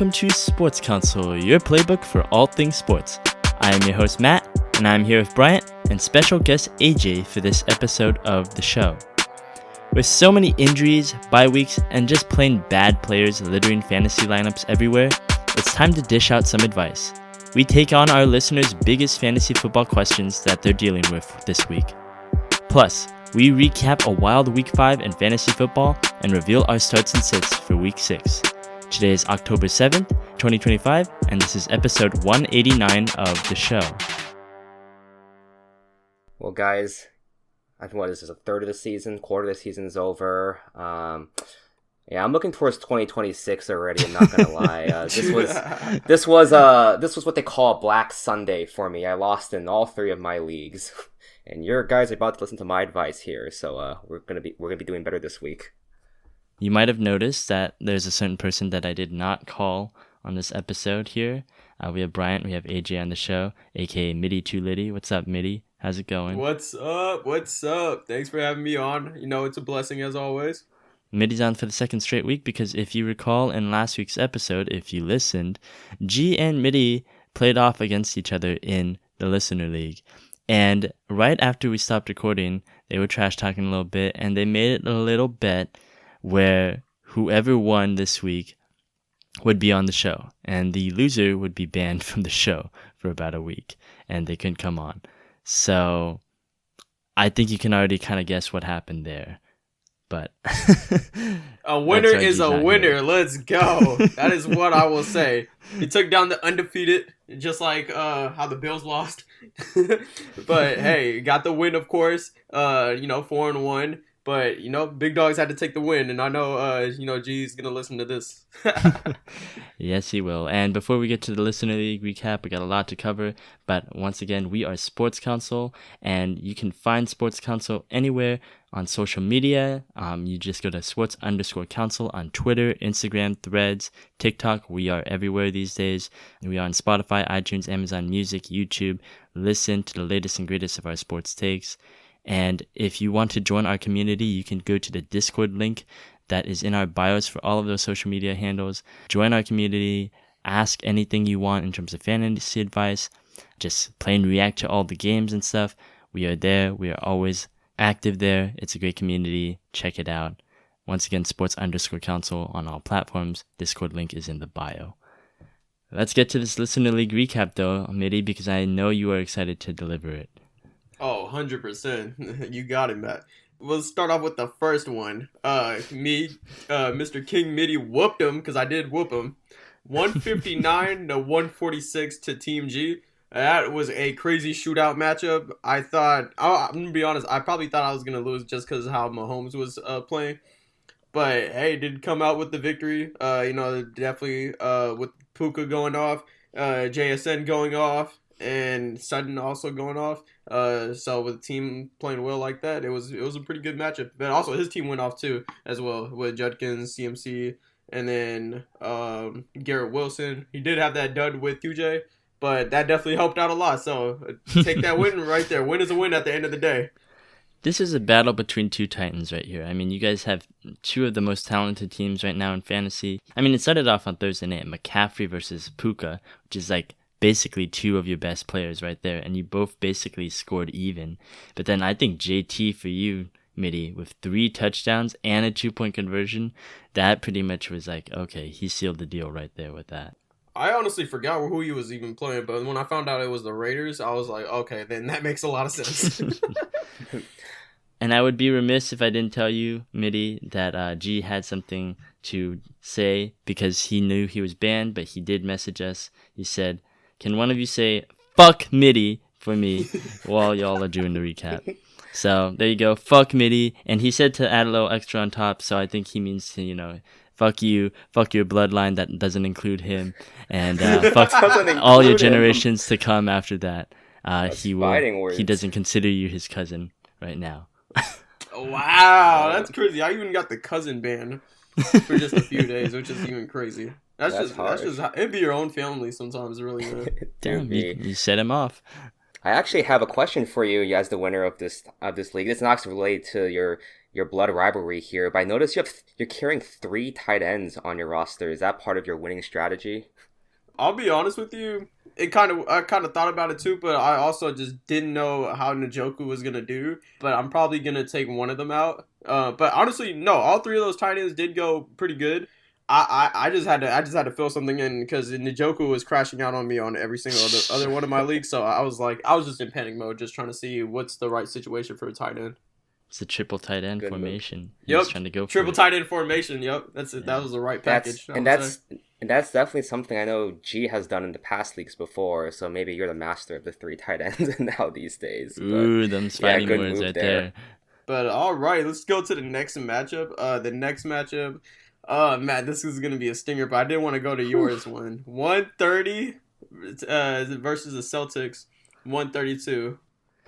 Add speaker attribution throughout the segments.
Speaker 1: welcome to Sports Counsel, your playbook for all things sports. I am your host Matt, and I'm here with Bryant and special guest AJ for this episode of the show. With so many injuries, bye weeks, and just plain bad players littering fantasy lineups everywhere, it's time to dish out some advice. We take on our listeners' biggest fantasy football questions that they're dealing with this week. Plus, we recap a wild Week 5 in fantasy football and reveal our starts and sits for Week 6. Today is October 7th, 2025, and this is episode 189 of the show.
Speaker 2: Well, guys, I think this is a third of the season, quarter of the season is over. Yeah, I'm looking towards 2026 already. I'm not gonna lie. This was what they call Black Sunday for me. I lost in all three of my leagues, and your guys are about to listen to my advice here. So we're gonna be doing better this week.
Speaker 1: You might have noticed that there's a certain person that I did not call on this episode here. We have Bryant, we have AJ on the show, aka Mitty Too Litty. What's up, Mitty? How's it going?
Speaker 3: What's up? Thanks for having me on. You know, it's a blessing as always.
Speaker 1: Mitty's on for the second straight week because if you recall in last week's episode, if you listened, G and Mitty played off against each other in the Listener League. And right after we stopped recording, they were trash talking a little bit and they made it a little bet where whoever won this week would be on the show and the loser would be banned from the show for about a week and they couldn't come on. So I think you can already kind of guess what happened there. But
Speaker 3: a winner is a winner. Here. Let's go. That is what I will say. He took down the undefeated, just like how the Bills lost. But hey, got the win, of course. 4-1. But big dogs had to take the win, and I know G's gonna listen to this.
Speaker 1: Yes, he will. And before we get to the Listener League recap, we got a lot to cover. But once again, we are Sports Counsel, and you can find Sports Counsel anywhere on social media. You just go to sports_counsel on Twitter, Instagram, Threads, TikTok. We are everywhere these days. We are on Spotify, iTunes, Amazon Music, YouTube. Listen to the latest and greatest of our sports takes. And if you want to join our community, you can go to the Discord link that is in our bios for all of those social media handles. Join our community, ask anything you want in terms of fantasy advice, just play and react to all the games and stuff. We are there. We are always active there. It's a great community. Check it out. Once again, sports_counsel on all platforms. Discord link is in the bio. Let's get to this Listener League recap though, Mitty, because I know you are excited to deliver it.
Speaker 3: Oh, 100%. You got it, Matt. We'll start off with the first one. Mr. King Mitty whooped him, because I did whoop him. 159 to 146 to Team G. That was a crazy shootout matchup. I'm going to be honest, I probably thought I was going to lose just because of how Mahomes was playing. But, hey, did come out with the victory. Definitely with Puka going off, JSN going off, and Sutton also going off. So with the team playing well like that, it was a pretty good matchup. But also his team went off too as well with Judkins, CMC, and then Garrett Wilson. He did have that dud with QJ, but that definitely helped out a lot. So take that win right there. Win is a win at the end of the day.
Speaker 1: This is a battle between two titans right here. I mean, you guys have two of the most talented teams right now in fantasy. I mean, it started off on Thursday night, McCaffrey versus Puka, which is like basically two of your best players right there, and you both basically scored even. But then I think JT for you, Mitty, with 3 touchdowns and a 2-point conversion, that pretty much was like, okay, he sealed the deal right there with that.
Speaker 3: I honestly forgot who he was even playing, but when I found out it was the Raiders, I was like, okay, then that makes a lot of sense.
Speaker 1: And I would be remiss if I didn't tell you, Mitty, that G had something to say because he knew he was banned, but he did message us. He said, "Can one of you say, fuck Mitty for me while y'all are doing the recap?" So there you go. Fuck Mitty. And he said to add a little extra on top. So I think he means to, fuck you, fuck your bloodline that doesn't include him. And fuck all your generations to come after that. He doesn't consider you his cousin right now.
Speaker 3: Wow, that's crazy. I even got the cousin ban for just a few days, which is even crazy. That's just it'd be your own family sometimes, really.
Speaker 1: Damn, you set him off.
Speaker 2: I actually have a question for you as the winner of this league. It's not actually related to your blood rivalry here, but I noticed you're carrying 3 tight ends on your roster. Is that part of your winning strategy?
Speaker 3: I'll be honest with you. I kind of thought about it too, but I also just didn't know how Njoku was gonna do. But I'm probably gonna take one of them out. But honestly, no, all 3 of those tight ends did go pretty good. I just had to fill something in because Njoku was crashing out on me on every single other one of my leagues. So I was just in panic mode, just trying to see what's the right situation for a tight end.
Speaker 1: It's a triple tight end
Speaker 2: Good
Speaker 1: formation.
Speaker 3: Yep,
Speaker 1: Trying to go for
Speaker 3: triple
Speaker 1: it.
Speaker 3: tight end formation. Yep, that was the right package.
Speaker 2: That's definitely something I know G has done in the past leagues before. So maybe you're the master of the 3 tight ends now these days. But,
Speaker 1: Ooh, them fighting words right there.
Speaker 3: But all right, let's go to the next matchup. Matt, this is gonna be a stinger, but I did want to go to yours one. 130 versus the Celtics, 132.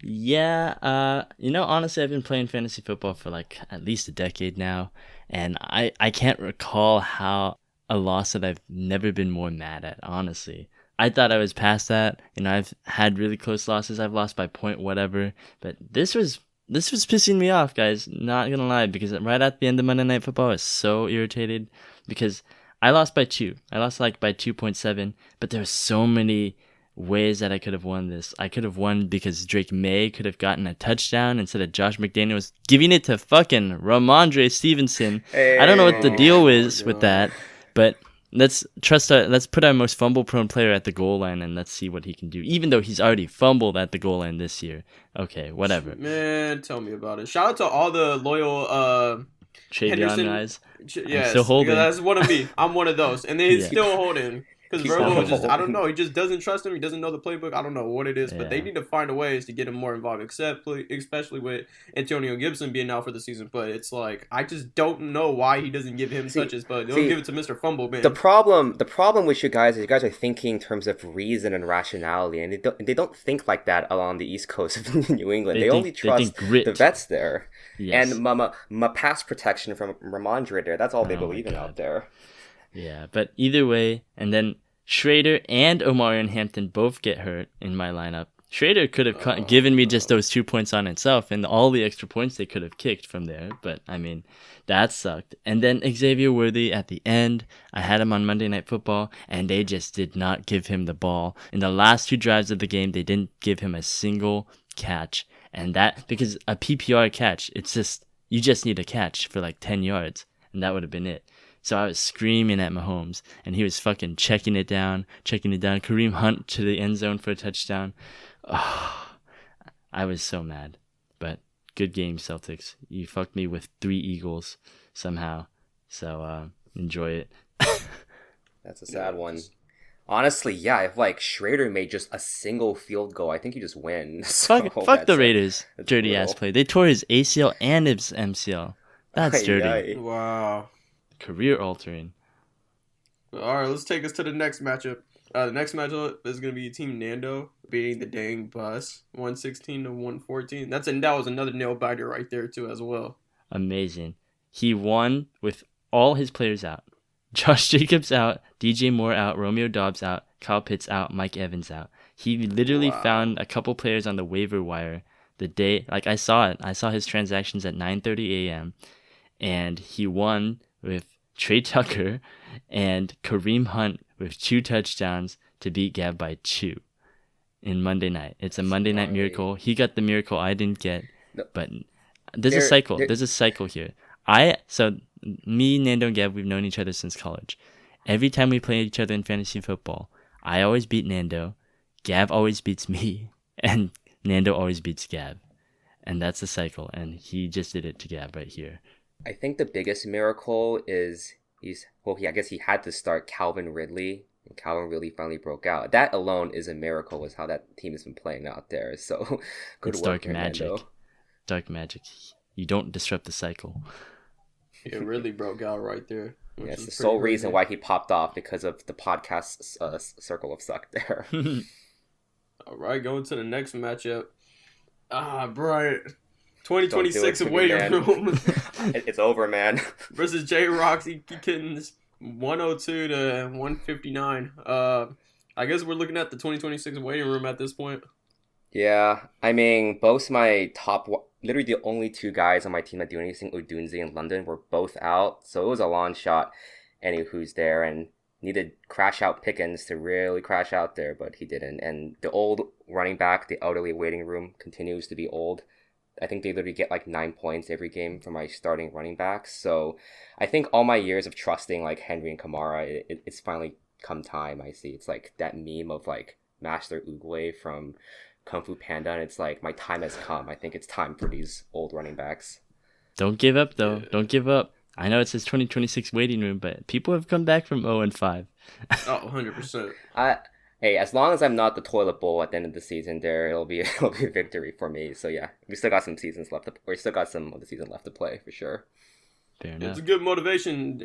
Speaker 1: Yeah, honestly, I've been playing fantasy football for like at least a decade now, and I can't recall how a loss that I've never been more mad at, honestly. I thought I was past that, I've had really close losses. I've lost by point whatever, but this was pissing me off, guys, not gonna lie, because right at the end of Monday Night Football I was so irritated because I lost by 2. I lost like by 2.7, but there were so many ways that I could have won this. I could have won because Drake May could have gotten a touchdown instead of Josh McDaniels giving it to fucking Ramondre Stevenson.
Speaker 2: Hey,
Speaker 1: I don't know what the deal is with that, but let's put our most fumble-prone player at the goal line and let's see what he can do. Even though he's already fumbled at the goal line this year. Okay, whatever.
Speaker 3: Man, tell me about it. Shout out to all the loyal
Speaker 1: Travion guys.
Speaker 3: Yes,
Speaker 1: I'm still holding.
Speaker 3: That's one of me. I'm one of those, and then he's
Speaker 1: Yeah.
Speaker 3: still holding. Because
Speaker 2: Keep
Speaker 3: Verbo
Speaker 2: on
Speaker 3: just, I don't
Speaker 2: holding.
Speaker 3: know, he just doesn't trust him. He doesn't know the playbook. I don't know what it is, but they
Speaker 1: Yeah.
Speaker 3: need to find a ways to get him more involved, especially with Antonio Gibson being out for the season. But it's like, I just don't know why he doesn't give him touches, but they'll give it to Mr. Fumble Man.
Speaker 2: The problem with you guys is you guys are thinking in terms of reason and rationality, and they don't think like that along the East Coast of New England. They only trust the vets there.
Speaker 1: Yes.
Speaker 2: And my pass protection from Ramondre there. That's all they believe in out there.
Speaker 1: Yeah, but either way, and then Schrader and Omarion Hampton both get hurt in my lineup. Schrader could have given me just those 2 points on itself and all the extra points they could have kicked from there. But, that sucked. And then Xavier Worthy at the end, I had him on Monday Night Football, and they just did not give him the ball. In the last 2 drives of the game, they didn't give him a single catch. And that, because a PPR catch, you just need a catch for like 10 yards, and that would have been it. So I was screaming at Mahomes, and he was fucking checking it down. Kareem Hunt to the end zone for a touchdown. Oh, I was so mad. But good game, Celtics. You fucked me with 3 Eagles somehow. So enjoy it.
Speaker 2: That's a sad one. Honestly, yeah, if like Schrader made just a single field goal, I think you just win. So
Speaker 1: Fuck the Raiders. Dirty
Speaker 2: brutal.
Speaker 1: ass play. They tore his ACL and his MCL. That's dirty.
Speaker 3: Wow.
Speaker 1: Career altering.
Speaker 3: All right, let's take us to the next matchup. The next matchup is going to be Team Nando beating the dang bus, 116 to 114. That was another nail biter right there too, as well.
Speaker 1: Amazing. He won with all his players out. Josh Jacobs out, DJ Moore out, Romeo Doubs out, Kyle Pitts out, Mike Evans out. He literally found a couple players on the waiver wire the day, like I saw it. I saw his transactions at 9:30 a.m. and he won with Trey Tucker and Kareem Hunt with 2 touchdowns to beat Gav by 2 in Monday night. It's a Monday night miracle. He got the miracle I didn't get, but there's a cycle. There's a cycle here. Me, Nando, and Gav, we've known each other since college. Every time we play each other in fantasy football, I always beat Nando, Gav always beats me, and Nando always beats Gav. And that's the cycle, and he just did it to Gav right here.
Speaker 2: I think the biggest miracle is I guess he had to start Calvin Ridley, and Calvin Ridley finally broke out. That alone is a miracle with how that team has been playing out there. So good
Speaker 1: It's
Speaker 2: work,
Speaker 1: dark magic.
Speaker 2: Nando.
Speaker 1: Dark magic. You don't disrupt the cycle.
Speaker 3: It really broke out right there.
Speaker 2: Yeah, it's the sole reason why he popped off, because of the podcast circle of suck there.
Speaker 3: All right, going to the next matchup. Bryant. 2026
Speaker 2: Don't do it to me,
Speaker 3: waiting
Speaker 2: man.
Speaker 3: room
Speaker 2: It's over, man.
Speaker 3: versus J Roxy Kittens, 102 to 159. I guess we're looking at the 2026 waiting room at this point.
Speaker 2: Yeah, I mean, both my top literally the only two guys on my team that do anything, Udunzi and London, were both out. So it was a long shot. Any who's there and needed crash out Pickens to really crash out there, but he didn't. And the old running back, the elderly waiting room, continues to be old. I think they literally get like 9 points every game from my starting running backs. So I think all my years of trusting like Henry and Kamara, it's finally come time. I see it's like that meme of like Master Oogway from Kung Fu Panda, and it's like my time has come. I think it's time for these old running backs.
Speaker 1: Don't give up though. Yeah. Don't give up. I know it says 2026 waiting room, but people have come back from 0-5.
Speaker 3: Oh, 100%.
Speaker 2: Hey, as long as I'm not the toilet bowl at the end of the season, it'll be a victory for me. So yeah, we still got some seasons left. We still got some of the season left to play for sure.
Speaker 1: Fair enough.
Speaker 3: It's a good motivation,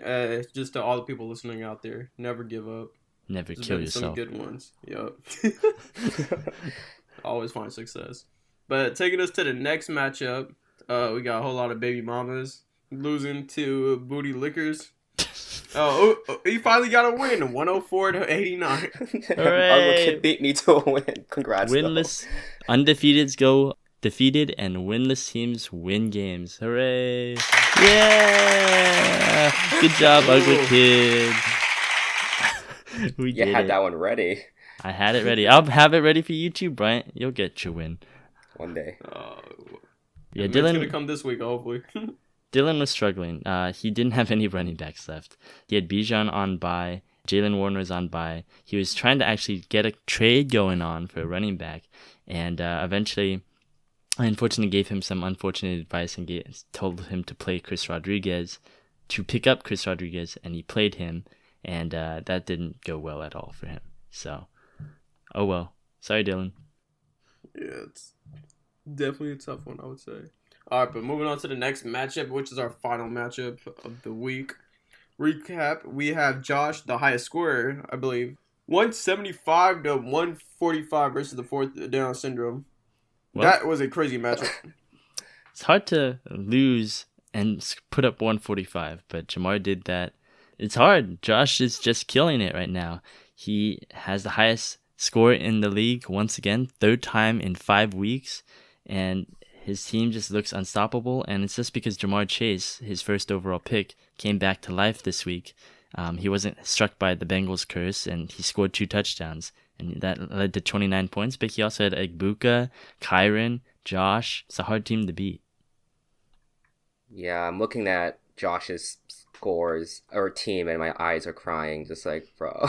Speaker 3: just to all the people listening out there. Never give up.
Speaker 1: Never kill yourself.
Speaker 3: Some good ones. Yep. Always find success. But taking us to the next matchup, we got a whole lot of baby mamas losing to booty lickers. He finally got a win, 104-89.
Speaker 1: Hooray!
Speaker 2: Kid beat me to a win. Congrats.
Speaker 1: Winless, undefeateds go defeated, and winless teams win games. Hooray! Yeah! Good job, Ugly Kid.
Speaker 2: You had that one ready.
Speaker 1: I had it ready. I'll have it ready for you too, Bryant. You'll get your win.
Speaker 2: One day.
Speaker 1: Yeah, Dylan.
Speaker 3: It's gonna come this week, hopefully.
Speaker 1: Dylan was struggling. He didn't have any running backs left. He had Bijan on bye. Jalen Warren was on bye. He was trying to actually get a trade going on for a running back. And eventually, I unfortunately gave him some unfortunate advice and told him to play Chris Rodriguez, to pick up Chris Rodriguez, and he played him. And that didn't go well at all for him. So, oh well. Sorry, Dylan.
Speaker 3: Yeah, it's definitely a tough one, I would say. All right, but moving on to the next matchup, which is our final matchup of the week. Recap, we have Josh, the highest scorer, I believe, 175-145 versus the fourth down syndrome. Well, that was a crazy matchup.
Speaker 1: It's hard to lose and put up 145, but Jamar did that. It's hard. Josh is just killing it right now. He has the highest score in the league once again, third time in 5 weeks, and his team just looks unstoppable, and it's just because Jamar Chase, his first overall pick, came back to life this week. He wasn't struck by the Bengals curse, and he scored 2 touchdowns, and that led to 29 points. But he also had Egbuka, Kyron, Josh. It's a hard team to beat.
Speaker 2: Yeah, I'm looking at Josh's scores or team, and my eyes are crying. Just like, bro,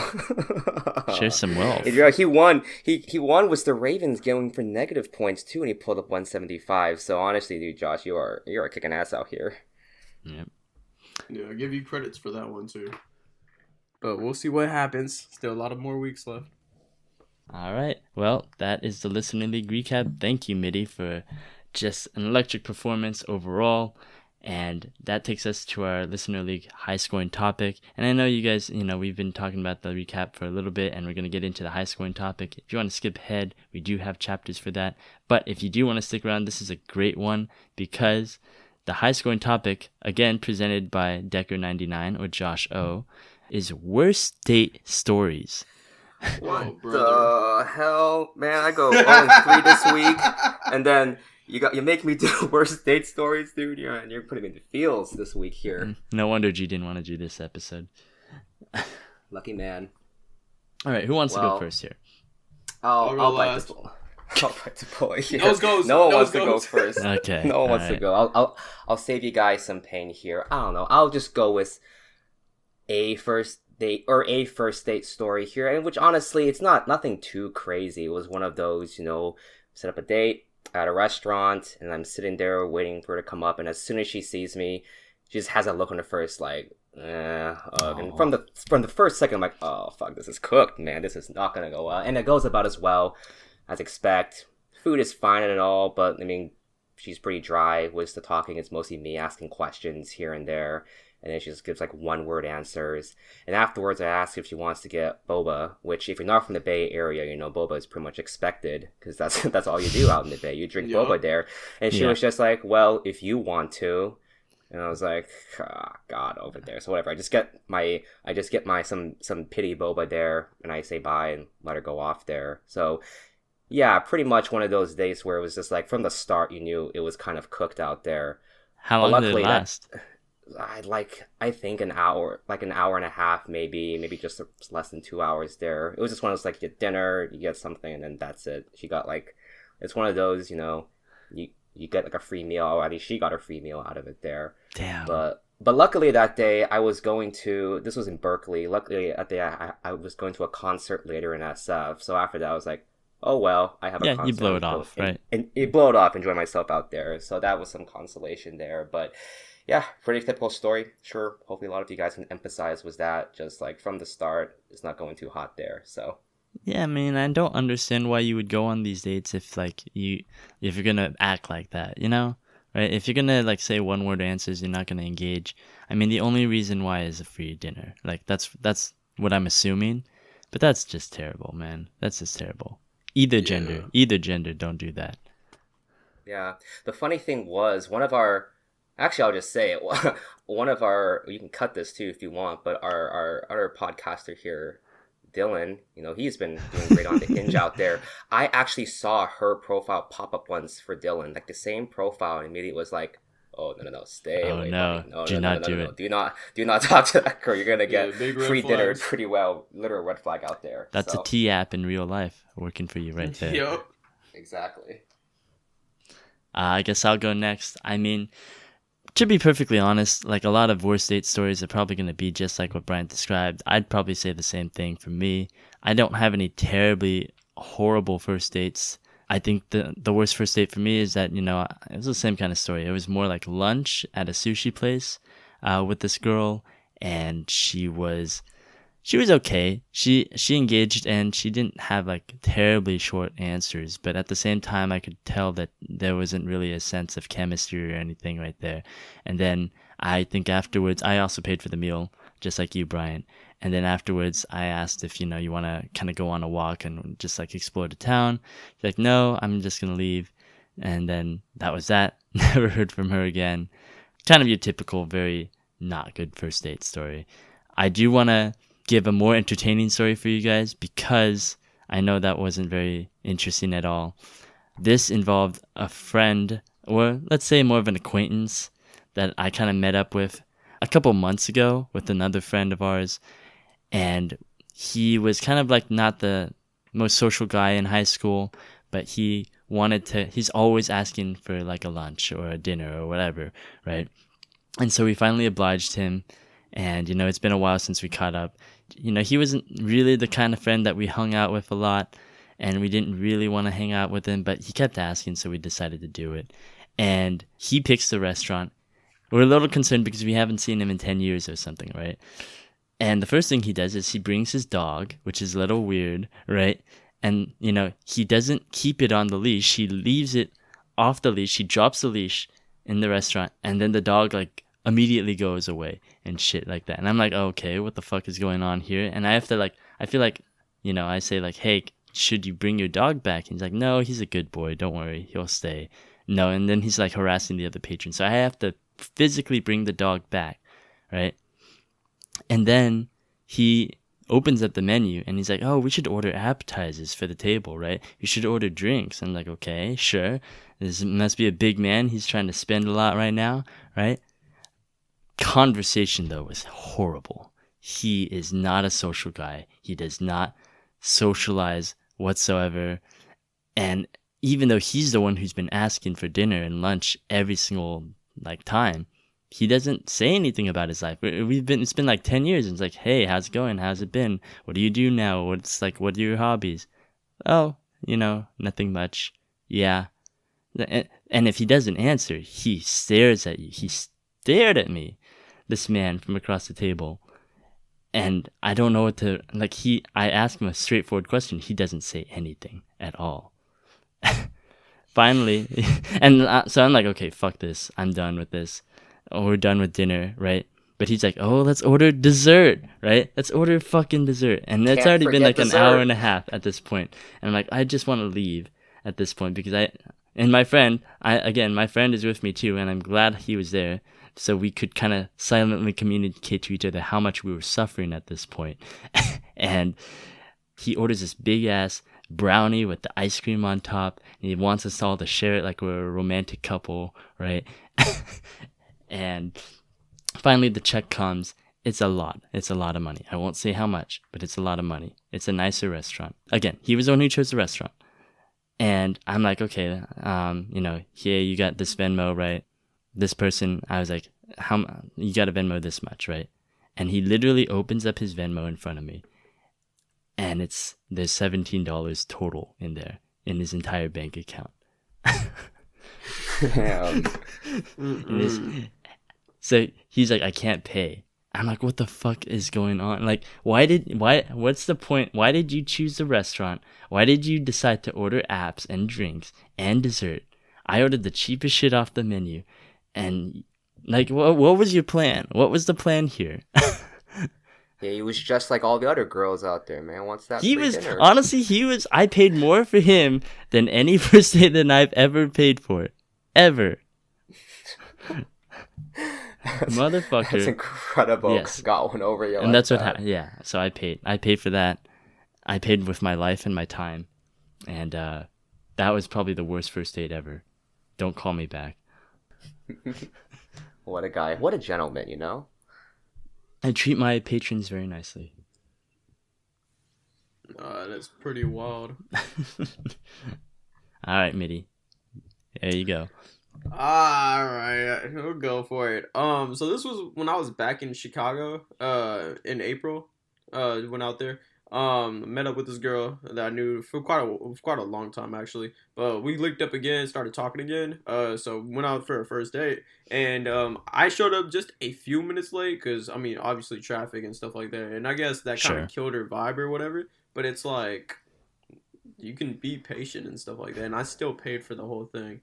Speaker 1: share some wealth.
Speaker 2: He won. He won with the Ravens going for negative points too, and he pulled up 175. So honestly, dude, Josh, you are kicking ass out here.
Speaker 1: Yep.
Speaker 3: Yeah, I give you credits for that one too. But we'll see what happens. Still a lot of more weeks left.
Speaker 1: All right. Well, that is the Listener League recap. Thank you, Mitty, for just an electric performance overall. And that takes us to our Listener League high-scoring topic. And I know you guys, we've been talking about the recap for a little bit, and we're going to get into the high-scoring topic. If you want to skip ahead, we do have chapters for that. But if you do want to stick around, this is a great one, because the high-scoring topic, again presented by Decker99 or Josh O, is worst date stories.
Speaker 2: What the hell, man? I go 0-3 this week, and then you make me do worst date stories, dude. And you're putting me in the feels this week here.
Speaker 1: No wonder G didn't want to do this episode.
Speaker 2: Lucky man.
Speaker 1: All right, who wants to go first here?
Speaker 2: I'll bite the bullet. I'll bite the bullet here.
Speaker 3: No one
Speaker 2: wants to go first.
Speaker 1: Okay.
Speaker 2: No one wants to go. I'll save you guys some pain here. I don't know. I'll just go with a first date story here, and which honestly, it's nothing too crazy. It was one of those, set up a date at a restaurant, and I'm sitting there waiting for her to come up, and as soon as she sees me, she just has a look on her face like, and from the first second, I'm like, oh fuck, this is cooked, man. This is not gonna go well, and it goes about as well as expect. Food is fine and all, but I mean, she's pretty dry with the talking. It's mostly me asking questions here and there. And then she just gives like 1-word answers. And afterwards, I ask if she wants to get boba, which if you're not from the Bay Area, boba is pretty much expected because that's all you do out in the Bay. You drink boba there. And she was just like, well, if you want to. And I was like, God, over there. So whatever. I just get my some pity boba there, and I say bye and let her go off there. So Yeah, pretty much one of those days where it was just like from the start you knew it was kind of cooked out there.
Speaker 1: How
Speaker 2: But
Speaker 1: long did it
Speaker 2: luckily
Speaker 1: last?
Speaker 2: I think an hour and a half, maybe just less than 2 hours there. It was just one of those, like, you get dinner, you get something, and then that's it. She got, like, it's one of those, you get like a free meal, or at least she got a free meal out of it there.
Speaker 1: Damn.
Speaker 2: But luckily that day I was going to, this was in Berkeley. Luckily that day I was going to a concert later in SF. So after that I was like, oh well, I have a concert.
Speaker 1: Yeah, you blow it off, right?
Speaker 2: And you blow it off, enjoy myself out there. So that was some consolation there. But yeah, pretty typical story. Sure, hopefully a lot of you guys can emphasize was that just like from the start, it's not going too hot there. So
Speaker 1: Yeah, I mean, I don't understand why you would go on these dates if you're gonna act like that, right? If you're gonna like say one word answers, you're not gonna engage. I mean, the only reason why is a free dinner. Like that's what I'm assuming, but that's just terrible, man. That's just terrible. Either gender, don't do that.
Speaker 2: yeah, the funny thing was actually, I'll just say it. One of our, you can cut this too if you want, but our other podcaster here, Dylan, he's been doing great on the Hinge out there. I actually saw her profile pop up once for Dylan, like the same profile, and immediately was like, "Oh no, stay away,
Speaker 1: no,
Speaker 2: buddy. No,
Speaker 1: do not do it.
Speaker 2: Do not talk to that girl. You're gonna get
Speaker 3: big red
Speaker 2: free dinner
Speaker 3: flags.
Speaker 2: pretty well. Literal red flag out there."
Speaker 1: That's a T app in real life working for you right there.
Speaker 3: Yep.
Speaker 2: Exactly.
Speaker 1: I guess I'll go next. I mean, to be perfectly honest, like a lot of worst date stories are probably going to be just like what Bryant described. I'd probably say the same thing for me. I don't have any terribly horrible first dates. I think the worst first date for me is that, it was the same kind of story. It was more like lunch at a sushi place with this girl, and she was okay. She engaged, and she didn't have like terribly short answers, but at the same time I could tell that there wasn't really a sense of chemistry or anything right there. And then I think afterwards I also paid for the meal, just like you, Brian. And then afterwards I asked if you want to kind of go on a walk and just like explore the town. She's like, no, I'm just gonna leave. And then that was that. Never heard from her again. Kind of your typical very not good first date story. I do want to give a more entertaining story for you guys because I know that wasn't very interesting at all. This involved a friend, or let's say more of an acquaintance, that I kind of met up with a couple months ago with another friend of ours, and he was kind of like not the most social guy in high school, but he's always asking for like a lunch or a dinner or whatever, right? And so we finally obliged him, and it's been a while since we caught up. He wasn't really the kind of friend that we hung out with a lot, and we didn't really want to hang out with him, but he kept asking, so we decided to do it. And he picks the restaurant. We're a little concerned because we haven't seen him in 10 years or something, right? And the first thing he does is he brings his dog, which is a little weird, right? And, he doesn't keep it on the leash. He leaves it off the leash. He drops the leash in the restaurant, and then the dog, like, immediately goes away and shit like that. And I'm like, okay, what the fuck is going on here? And I have to I feel like, I say like, hey, should you bring your dog back? And he's like, no, he's a good boy. Don't worry. He'll stay. No. And then he's like harassing the other patrons. So I have to physically bring the dog back. Right. And then he opens up the menu and he's like, oh, we should order appetizers for the table, right? You should order drinks. I'm like, okay, sure. This must be a big man. He's trying to spend a lot right now. Right. Conversation though was horrible. He is not a social guy. He does not socialize whatsoever. And even though he's the one who's been asking for dinner and lunch every single time, he doesn't say anything about his life. It's been like 10 years, and it's like, hey, how's it going? How's it been? What do you do now? What are your hobbies? Oh, nothing much. Yeah. And if he doesn't answer, he stares at you. He stared at me, this man from across the table, and I don't know what to I ask him a straightforward question. He doesn't say anything at all. Finally, and so I'm like, okay, fuck this. I'm done with this. Oh, we're done with dinner, right? But he's like, oh, let's order dessert, right? Let's order fucking dessert. And it's already been like an hour and a half at this point. And I'm like, I just want to leave at this point because my friend is with me too, and I'm glad he was there. So we could kind of silently communicate to each other how much we were suffering at this point. And he orders this big ass brownie with the ice cream on top, and he wants us all to share it like we're a romantic couple, right? And finally the check comes. It's a lot of money. I won't say how much, but it's a lot of money. It's a nicer restaurant. Again, he was the one who chose the restaurant. And I'm like, okay, here you got this Venmo, right? This person, I was like, you got to Venmo this much, right? And he literally opens up his Venmo in front of me, and there's $17 total in there in his entire bank account. So he's like, I can't pay. I'm like, what the fuck is going on? Like, what's the point? Why did you choose the restaurant? Why did you decide to order apps and drinks and dessert? I ordered the cheapest shit off the menu. And, like, what was your plan? What was the plan here?
Speaker 2: Yeah, he was just like all the other girls out there, man. Wants that free dinner.
Speaker 1: Honestly, I paid more for him than any first date that I've ever paid for. Ever. Motherfucker.
Speaker 2: That's incredible.
Speaker 1: Yes.
Speaker 2: Got one over you.
Speaker 1: And that's what happened. Yeah. So I paid. I paid for that. I paid with my life and my time. And that was probably the worst first date ever. Don't call me back.
Speaker 2: What a guy. What a gentleman, you know?
Speaker 1: I treat my patrons very nicely.
Speaker 3: That's pretty wild.
Speaker 1: All right, Mitty. There you go.
Speaker 3: All right, we'll go for it. So this was when I was back in Chicago, in April. Went out there. Met up with this girl that I knew for quite a long time actually. But we linked up again, started talking again. So went out for a first date, and I showed up just a few minutes late because I mean obviously traffic and stuff like that, and I guess that kind of killed her vibe or whatever. But it's like you can be patient and stuff like that, and I still paid for the whole thing.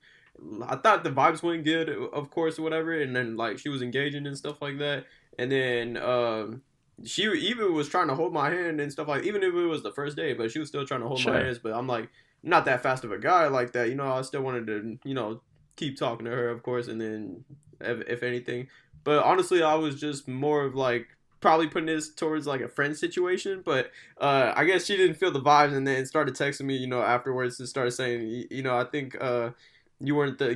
Speaker 3: I thought the vibes went good, of course, or whatever, and then like she was engaging and stuff like that, and then she even was trying to hold my hand and stuff like, even if it was the first day, but she was still trying to hold my hands. But I'm like, not that fast of a guy like that, you know. I still wanted to, keep talking to her, of course, and then if anything. But honestly, I was just more of like probably putting this towards like a friend situation. But I guess she didn't feel the vibes, and then started texting me, afterwards, and started saying, I think you weren't the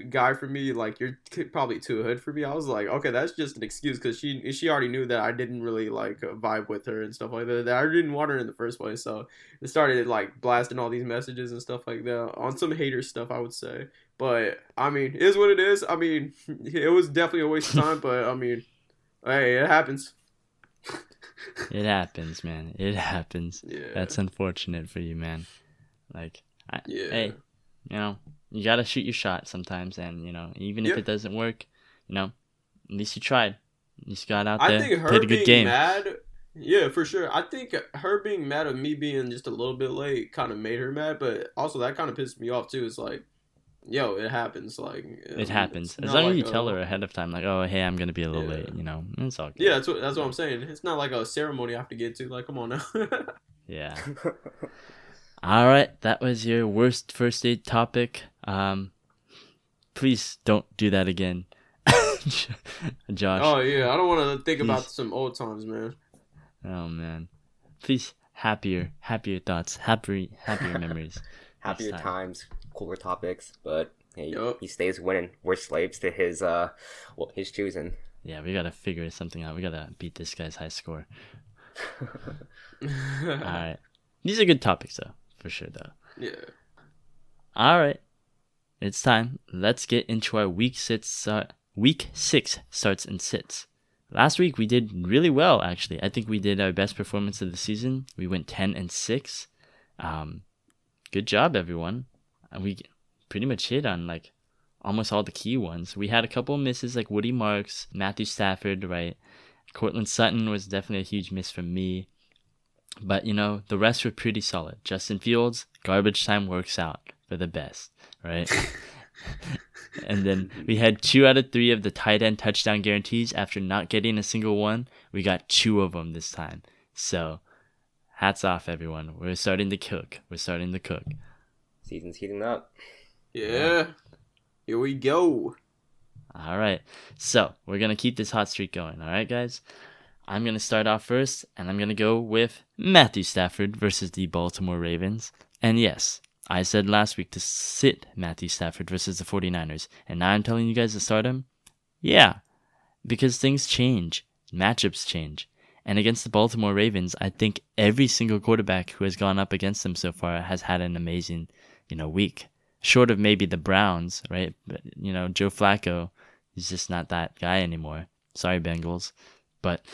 Speaker 3: guy for me, like you're probably too hood for me. I was like, okay, that's just an excuse, because she already knew that I didn't really like vibe with her and stuff like that, that I didn't want her in the first place. So it started like blasting all these messages and stuff like that on some hater stuff, I would say. But I mean, it is what it is. I mean, it was definitely a waste of time, but I mean, hey, it happens.
Speaker 1: It happens, man. It happens.
Speaker 3: Yeah.
Speaker 1: That's unfortunate for you, man. Like, hey, you gotta shoot your shot sometimes, and even if it doesn't work, at least you tried. You just got out there,
Speaker 3: I think her
Speaker 1: played a good game.
Speaker 3: Mad, yeah, for sure. I think her being mad at me being just a little bit late kind of made her mad, but also that kind of pissed me off too. It's like, yo, it happens. Like,
Speaker 1: it happens. As long as you tell her ahead of time, like, oh, hey, I'm gonna be a little late. It's all good.
Speaker 3: Yeah, that's what I'm saying. It's not like a ceremony I have to get to. Like, come on now.
Speaker 1: Yeah. All right, that was your worst first date topic. Please don't do that again, Josh.
Speaker 3: Oh yeah, I don't want to think about some old times, man.
Speaker 1: Oh man, please happier thoughts, happier memories,
Speaker 2: happier times, cooler topics. But hey, he stays winning. We're slaves to his choosing.
Speaker 1: Yeah, we gotta figure something out. We gotta beat this guy's high score. All right, these are good topics though. For sure, though.
Speaker 3: Yeah.
Speaker 1: All right. It's time. Let's get into our week 6 starts and sits. Last week we did really well, actually. I think we did our best performance of the season. We went 10-6. Good job, everyone. We pretty much hit on like almost all the key ones. We had a couple of misses like Woody Marks, Matthew Stafford, right? Cortland Sutton was definitely a huge miss from me. But, the rest were pretty solid. Justin Fields, garbage time works out for the best, right? And then we had 2 out of 3 of the tight end touchdown guarantees. After not getting a single one, we got 2 of them this time. So, hats off, everyone. We're starting to cook.
Speaker 2: Season's heating up.
Speaker 3: Yeah. Here we go.
Speaker 1: All right. So, we're going to keep this hot streak going. All right, guys? I'm going to start off first, and I'm going to go with Matthew Stafford versus the Baltimore Ravens. And yes, I said last week to sit Matthew Stafford versus the 49ers, and now I'm telling you guys to start him? Yeah, because things change, matchups change. And against the Baltimore Ravens, I think every single quarterback who has gone up against them so far has had an amazing, week. Short of maybe the Browns, right? But, Joe Flacco is just not that guy anymore. Sorry, Bengals. But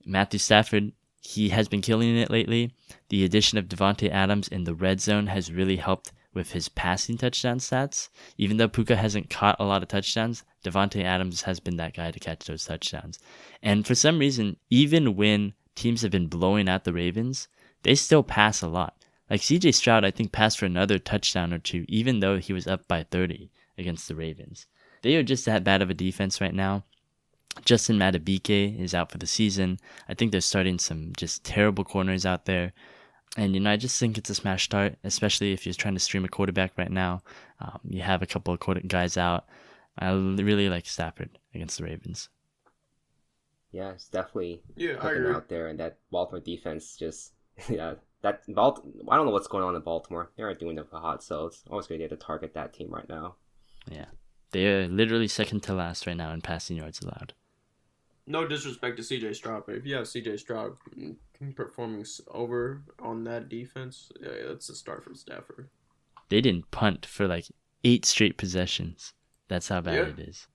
Speaker 1: Matthew Stafford, he has been killing it lately. The addition of Devontae Adams in the red zone has really helped with his passing touchdown stats. Even though Puka hasn't caught a lot of touchdowns, Devontae Adams has been that guy to catch those touchdowns. And for some reason, even when teams have been blowing out the Ravens, they still pass a lot. Like CJ Stroud, I think, passed for another touchdown or two, even though he was up by 30 against the Ravens. They are just that bad of a defense right now. Justin Madubuike is out for the season. I think they're starting some just terrible corners out there. And, I just think it's a smash start, especially if you're trying to stream a quarterback right now. You have a couple of guys out. I really like Stafford against the Ravens.
Speaker 2: Yeah, it's definitely
Speaker 3: I agree.
Speaker 2: out there. And that Baltimore defense just, I don't know what's going on in Baltimore. They aren't doing it for hot, so it's always going to be able to target that team right now.
Speaker 1: Yeah. They're literally second to last right now in passing yards allowed.
Speaker 3: No disrespect to CJ Stroud, but if you have CJ Stroud performing over on that defense, that's a start from Stafford.
Speaker 1: They didn't punt for like 8 straight possessions. That's how bad it is.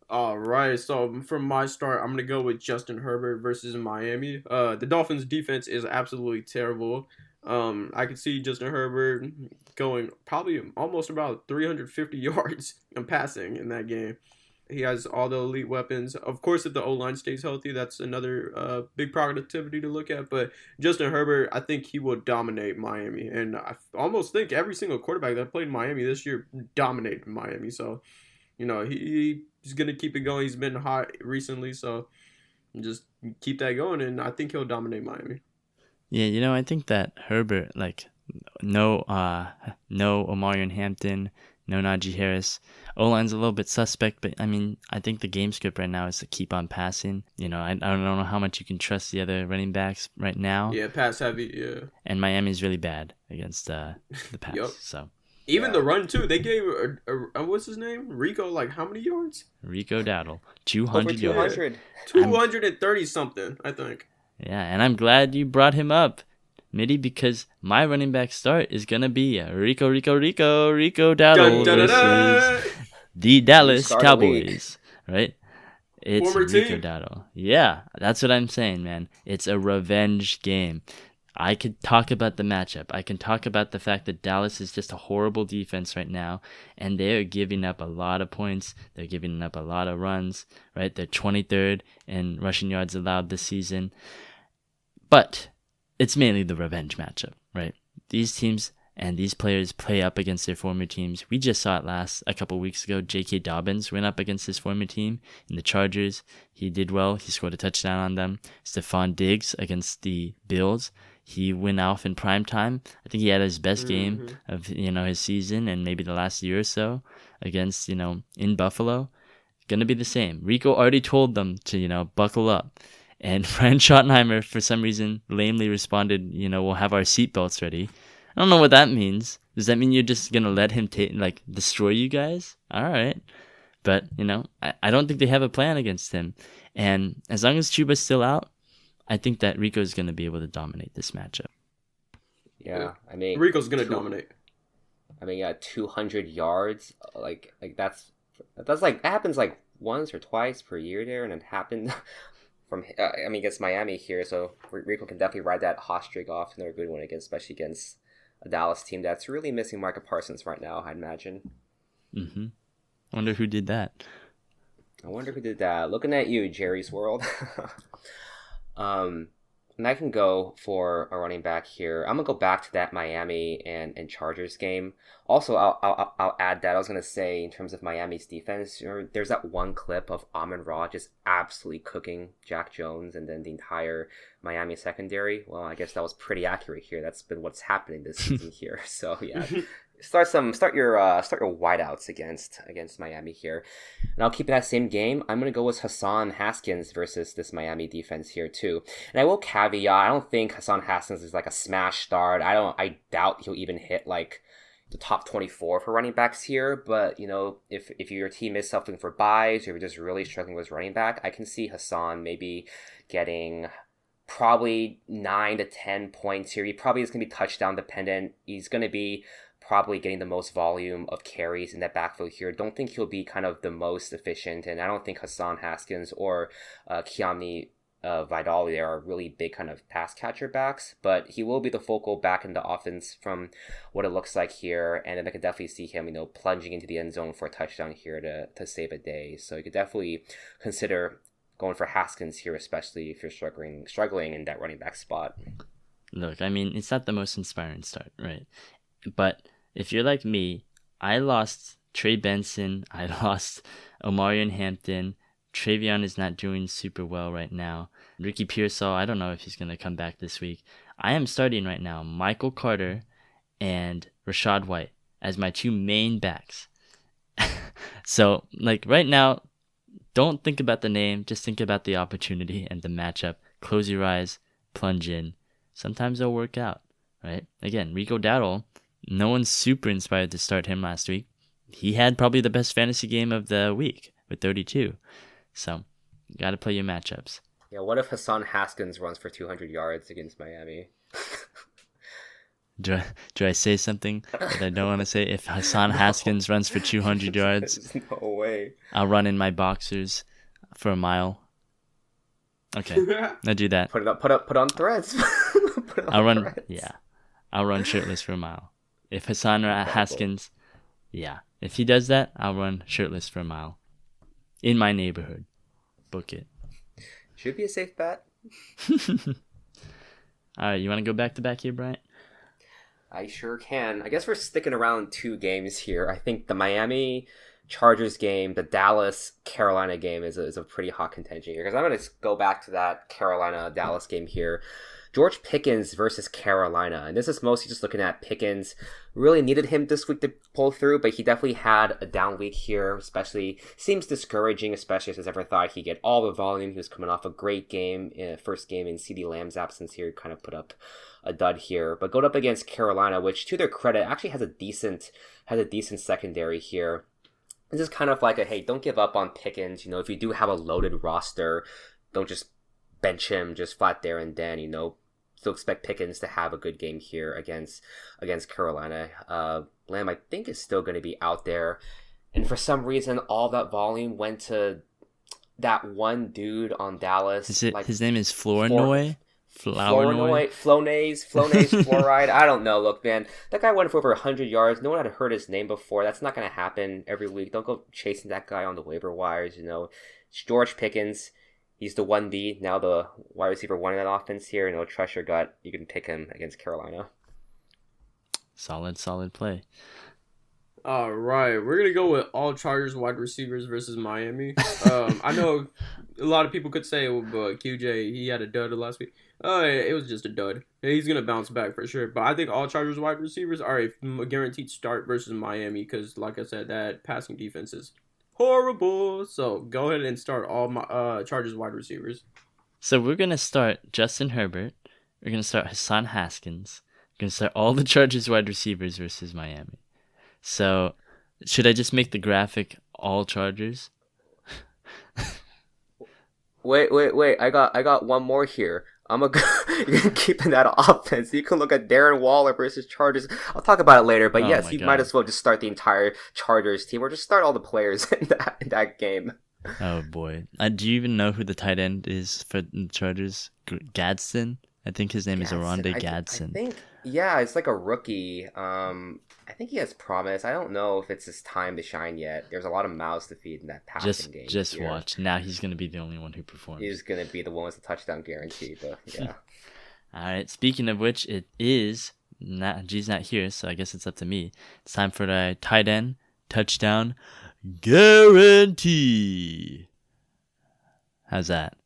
Speaker 3: All right, so from my start, I'm going to go with Justin Herbert versus Miami. The Dolphins' defense is absolutely terrible. I could see Justin Herbert going probably almost about 350 yards in passing in that game. He has all the elite weapons. Of course, if the O-line stays healthy, that's another big productivity to look at. But Justin Herbert, I think he will dominate Miami. And I almost think every single quarterback that played in Miami this year dominated Miami. So, he's going to keep it going. He's been hot recently. So, just keep that going. And I think he'll dominate Miami.
Speaker 1: Yeah, I think that Herbert, no Omarion Hampton, no Najee Harris. O-line's a little bit suspect, but I think the game script right now is to keep on passing. I don't know how much you can trust the other running backs right now.
Speaker 3: Yeah, pass heavy, yeah.
Speaker 1: And Miami's really bad against the pass.
Speaker 3: Yep.
Speaker 1: So
Speaker 3: even the run too. They gave what's his name? Rico, how many yards?
Speaker 1: Rico Dowdle, 200 yards.
Speaker 3: 230 something, I think.
Speaker 1: Yeah, and I'm glad you brought him up, Mitty, because my running back start is going to be Rico Dowdle versus the Dallas Cowboys, right? It's
Speaker 3: Former
Speaker 1: Rico
Speaker 3: team.
Speaker 1: Dowdle. Yeah, that's what I'm saying, man. It's a revenge game. I could talk about the matchup. I can talk about the fact that Dallas is just a horrible defense right now, and they're giving up a lot of points. They're giving up a lot of runs, right? They're 23rd in rushing yards allowed this season. But it's mainly the revenge matchup, right? These teams and these players play up against their former teams. We just saw it a couple weeks ago. J.K. Dobbins went up against his former team in the Chargers. He did well. He scored a touchdown on them. Stephon Diggs against the Bills. He went off in prime time. I think he had his best game of his season and maybe the last year or so against in Buffalo. Gonna be the same. Rico already told them to buckle up. And Brian Schottenheimer, for some reason, lamely responded, we'll have our seatbelts ready. I don't know what that means. Does that mean you're just going to let him destroy you guys? All right. But, I don't think they have a plan against him. And as long as Chuba's still out, I think that Rico's going to be able to dominate this matchup.
Speaker 2: Yeah,
Speaker 3: Rico's going to dominate.
Speaker 2: 200 yards, that happens once or twice per year there, and it happened... against Miami here, so Rico can definitely ride that hot streak off. Another good one especially against a Dallas team that's really missing Micah Parsons right now, I'd imagine.
Speaker 1: Mm-hmm. Wonder who did that.
Speaker 2: Looking at you, Jerry's World. And I can go for a running back here. I'm gonna go back to that Miami and Chargers game. Also, I'll add that I was gonna say in terms of Miami's defense. There's that one clip of Amon-Ra just absolutely cooking Jack Jones and then the entire Miami secondary. Well, I guess that was pretty accurate here. That's been what's happening this season here. So yeah, start your wideouts against Miami here. And I'll keep that same game. I'm gonna go with Hassan Haskins versus this Miami defense here too. And I will caveat, I don't think Hassan Haskins is like a smash start. I doubt he'll even hit like the top 24 for running backs here, but if your team is suffering for buys, or you're just really struggling with running back, I can see Hassan maybe getting probably 9 to 10 points here. He probably is going to be touchdown dependent. He's going to be probably getting the most volume of carries in that backfield here. Don't think he'll be kind of the most efficient, and I don't think Hassan Haskins or Keamni Vidal there are really big kind of pass catcher backs, but he will be the focal back in the offense from what it looks like here, and then I could definitely see him, plunging into the end zone for a touchdown here to save a day. So you could definitely consider going for Haskins here, especially if you're struggling in that running back spot.
Speaker 1: Look, I mean, it's not the most inspiring start, right? But if you're like me, I lost Trey Benson, I lost Omarion Hampton. Travion is not doing super well right now. Ricky Pearsall, I don't know if he's going to come back this week. I am starting right now Michael Carter and Rashad White as my two main backs. So, right now, don't think about the name. Just think about the opportunity and the matchup. Close your eyes, plunge in. Sometimes it'll work out, right? Again, Rico Dowdle, no one's super inspired to start him last week. He had probably the best fantasy game of the week with 32. So, you got to play your matchups.
Speaker 2: Yeah, what if Hassan Haskins runs for 200 yards against Miami?
Speaker 1: Do I say something that I don't want to say? If Hassan Haskins runs for 200 yards,
Speaker 2: no way.
Speaker 1: I'll run in my boxers for a mile. Okay, I'll do that.
Speaker 2: Put on threads.
Speaker 1: I'll run. Yeah, I'll run shirtless for a mile. If Hassan Haskins, yeah, if he does that, I'll run shirtless for a mile. In my neighborhood. Book it.
Speaker 2: Should be a safe bet.
Speaker 1: Alright, you want to go back to back here, Bryant?
Speaker 2: I sure can. I guess we're sticking around 2 games here. I think the Miami Chargers game, the Dallas Carolina game is a pretty hot contention here. Because I'm going to go back to that Carolina-Dallas game here. George Pickens versus Carolina. And this is mostly just looking at Pickens. Really needed him this week to pull through, but he definitely had a down week here, especially. Seems discouraging, especially since I ever thought he'd get all the volume. He was coming off a great game, first game in CeeDee Lamb's absence here. Kind of put up a dud here. But going up against Carolina, which to their credit actually has a decent secondary here. This is kind of like hey, don't give up on Pickens. If you do have a loaded roster, don't just bench him just flat there and then, still expect Pickens to have a good game here against Carolina. Lamb, I think, is still going to be out there. And for some reason, all that volume went to that one dude on Dallas.
Speaker 1: His name is Flournoy?
Speaker 2: Flonase, Fluoride. I don't know. Look, man, that guy went for over 100 yards. No one had heard his name before. That's not going to happen every week. Don't go chasing that guy on the waiver wires, It's George Pickens. He's the 1D, now the wide receiver 1 in that offense here. Trust your gut. You can pick him against Carolina.
Speaker 1: Solid play.
Speaker 3: All right, we're going to go with all Chargers wide receivers versus Miami. I know a lot of people could say, but QJ, he had a dud last week. It was just a dud. He's going to bounce back for sure. But I think all Chargers wide receivers are a guaranteed start versus Miami because, like I said, that passing defense is horrible. So go ahead and start all my Chargers wide receivers.
Speaker 1: So we're going to start Justin Herbert. We're going to start Hassan Haskins. We're going to start all the Chargers wide receivers versus Miami. So should I just make the graphic all Chargers?
Speaker 2: Wait. I got one more here. You're keeping that offense. You can look at Darren Waller versus Chargers. I'll talk about it later, but yes, you might as well just start the entire Chargers team, or just start all the players in that game.
Speaker 1: Oh boy, do you even know who the tight end is for the Chargers? Gadsden, I think his name is Oronde Gadsden.
Speaker 2: I think, yeah, it's like a rookie. I think he has promise. I don't know if it's his time to shine yet. There's a lot of mouths to feed in that passing game.
Speaker 1: Just watch. Now he's going to be the only one who performs.
Speaker 2: He's going to be the one with the touchdown guarantee, but yeah.
Speaker 1: All right. Speaking of which, it is G's not here, so I guess it's up to me. It's time for the tight end touchdown guarantee. How's that?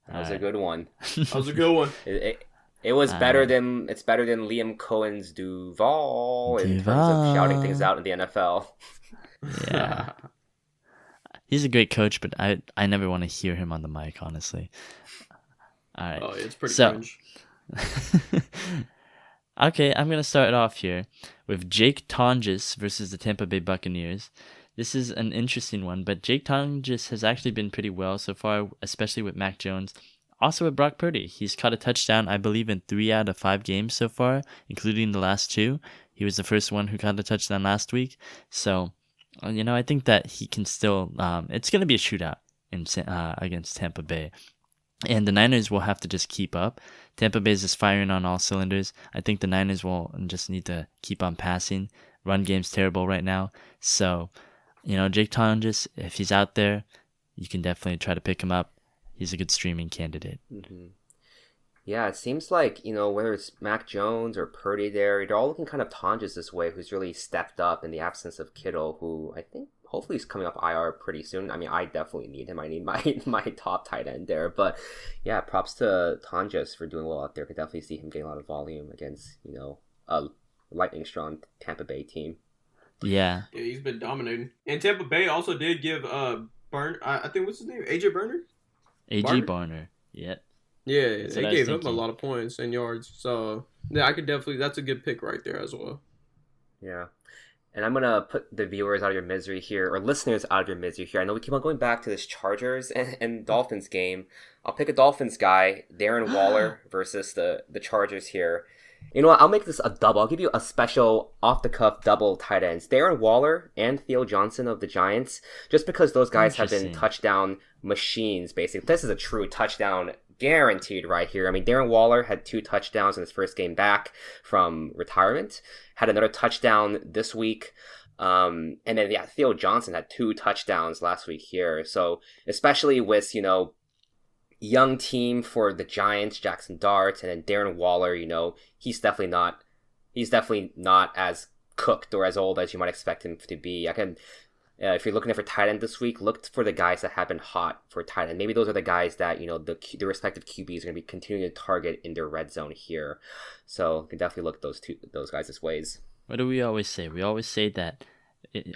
Speaker 2: That was a good one.
Speaker 3: That was a good one.
Speaker 2: It was better than Liam Cohen's Duval in terms of shouting things out in the NFL.
Speaker 1: Yeah. He's a great coach, but I never want to hear him on the mic, honestly. All right.
Speaker 3: Oh, it's pretty cringe.
Speaker 1: Okay, I'm going to start off here with Jake Tonges versus the Tampa Bay Buccaneers. This is an interesting one, but Jake Tonges has actually been pretty well so far, especially with Mac Jones. Also with Brock Purdy. He's caught a touchdown, I believe, in 3 out of 5 games so far, including the last 2. He was the first one who caught a touchdown last week. So, I think that he can still... it's going to be a shootout against Tampa Bay. And the Niners will have to just keep up. Tampa Bay is just firing on all cylinders. I think the Niners will just need to keep on passing. Run game's terrible right now. So, Jake Tonges, if he's out there, you can definitely try to pick him up. He's a good streaming candidate.
Speaker 2: Mm-hmm. Yeah, it seems like, whether it's Mac Jones or Purdy they're all looking kind of Tonges this way, who's really stepped up in the absence of Kittle, who I think hopefully he's coming off IR pretty soon. I mean, I definitely need him. I need my top tight end there. But yeah, props to Tonjes for doing well out there. Could definitely see him getting a lot of volume against, a lightning strong Tampa Bay team.
Speaker 1: Yeah.
Speaker 3: Yeah, he's been dominating. And Tampa Bay also did give I think what's his name? AJ Burner?
Speaker 1: AJ Barner. Yep.
Speaker 3: Yeah, they gave him a lot of points and yards. So yeah, I could definitely that's a good pick right there as well.
Speaker 2: Yeah. And I'm going to put the viewers out of your misery here, or listeners out of your misery here. I know we keep on going back to this Chargers and Dolphins game. I'll pick a Dolphins guy, Darren Waller, versus the Chargers here. You know what? I'll make this a double. I'll give you a special off-the-cuff double tight ends. Darren Waller and Theo Johnson of the Giants, just because those guys have been touchdown machines, basically. This is a true touchdown guaranteed right here. I mean, Darren Waller had 2 touchdowns in his first game back from retirement. Had another touchdown this week. And then, Theo Johnson had 2 touchdowns last week here. So, especially with, young team for the Giants, Jackson Dart, and then Darren Waller, he's definitely not as cooked or as old as you might expect him to be. If you're looking for tight end this week, look for the guys that have been hot for tight end. Maybe those are the guys that, the respective QBs are going to be continuing to target in their red zone here. So you can definitely look at those guys' ways.
Speaker 1: What do we always say? We always say that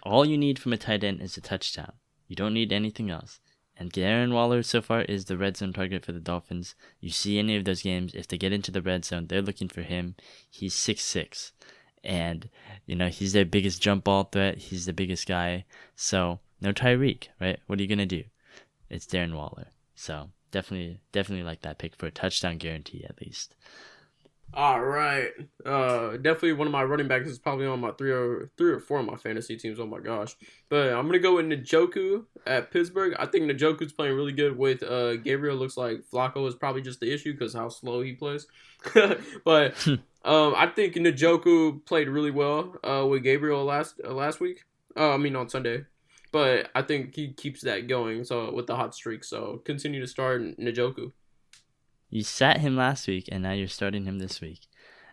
Speaker 1: all you need from a tight end is a touchdown. You don't need anything else. And Darren Waller so far is the red zone target for the Dolphins. You see any of those games, if they get into the red zone, they're looking for him. He's 6'6". And, he's their biggest jump ball threat. He's the biggest guy. So, no Tyreek, right? What are you going to do? It's Darren Waller. So, definitely like that pick for a touchdown guarantee at least.
Speaker 3: All right. Definitely one of my running backs is probably on my three or four of my fantasy teams. Oh, my gosh. But I'm going to go with Njoku at Pittsburgh. I think Njoku's playing really good with Gabriel. Looks like Flacco is probably just the issue because how slow he plays. But I think Njoku played really well with Gabriel last week. On Sunday. But I think he keeps that going with the hot streak. So continue to start Njoku.
Speaker 1: You sat him last week, and now you're starting him this week.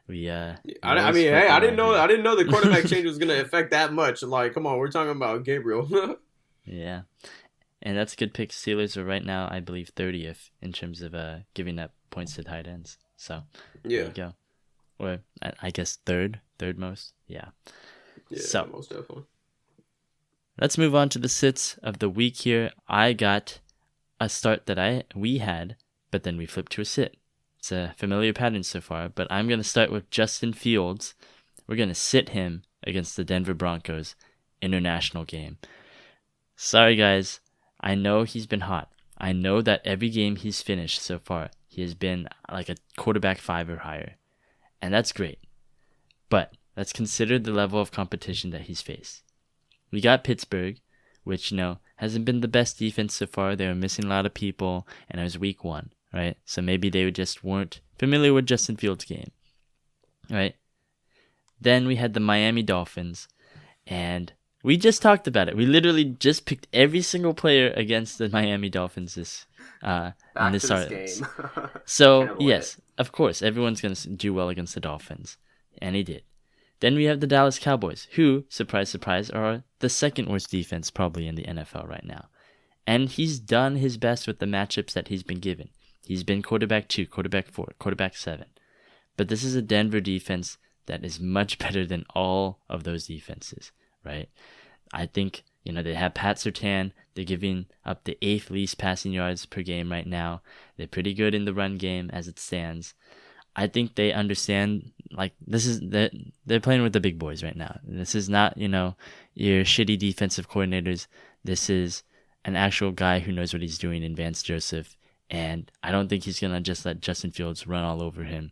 Speaker 3: I didn't know the quarterback change was gonna affect that much. Like, come on, we're talking about Gabriel.
Speaker 1: Yeah, and that's a good pick. Steelers are right now, I believe, 30th in terms of giving up points to tight ends. So
Speaker 3: yeah,
Speaker 1: there you go. Or I guess third most. Yeah. So
Speaker 3: most definitely.
Speaker 1: Let's move on to the sits of the week here. I got a start that we had. But then we flipped to a sit. It's a familiar pattern so far, but I'm going to start with Justin Fields. We're going to sit him against the Denver Broncos international game. Sorry, guys. I know he's been hot. I know that every game he's finished so far, he has been like a quarterback 5 or higher. And that's great. But let's consider the level of competition that he's faced. We got Pittsburgh, which, hasn't been the best defense so far. They were missing a lot of people, and it was week 1. Right? So maybe they just weren't familiar with Justin Fields' game. Right? Then we had the Miami Dolphins, and we just talked about it. We literally just picked every single player against the Miami Dolphins this
Speaker 2: game.
Speaker 1: So, yes, of course, everyone's going to do well against the Dolphins, and he did. Then we have the Dallas Cowboys, who, surprise, surprise, are the second worst defense probably in the NFL right now. And he's done his best with the matchups that he's been given. He's been quarterback 2, quarterback 4, quarterback 7. But this is a Denver defense that is much better than all of those defenses, right? I think, they have Pat Surtain. They're giving up the 8th least passing yards per game right now. They're pretty good in the run game as it stands. I think they understand, they're playing with the big boys right now. This is not, your shitty defensive coordinators. This is an actual guy who knows what he's doing in Vance Joseph. And I don't think he's going to just let Justin Fields run all over him.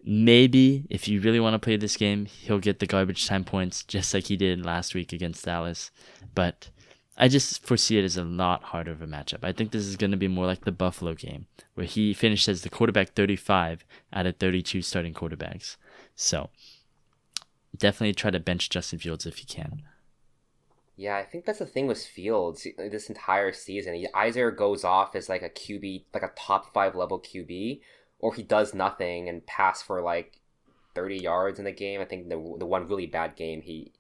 Speaker 1: Maybe if you really want to play this game, he'll get the garbage time points just like he did last week against Dallas. But I just foresee it as a lot harder of a matchup. I think this is going to be more like the Buffalo game, where he finished as the quarterback 35 out of 32 starting quarterbacks. So definitely try to bench Justin Fields if you can.
Speaker 2: Yeah, I think that's the thing with Fields this entire season. He either goes off as like a QB, like a top 5 level QB, or he does nothing and pass for like 30 yards in the game. I think the one really bad game he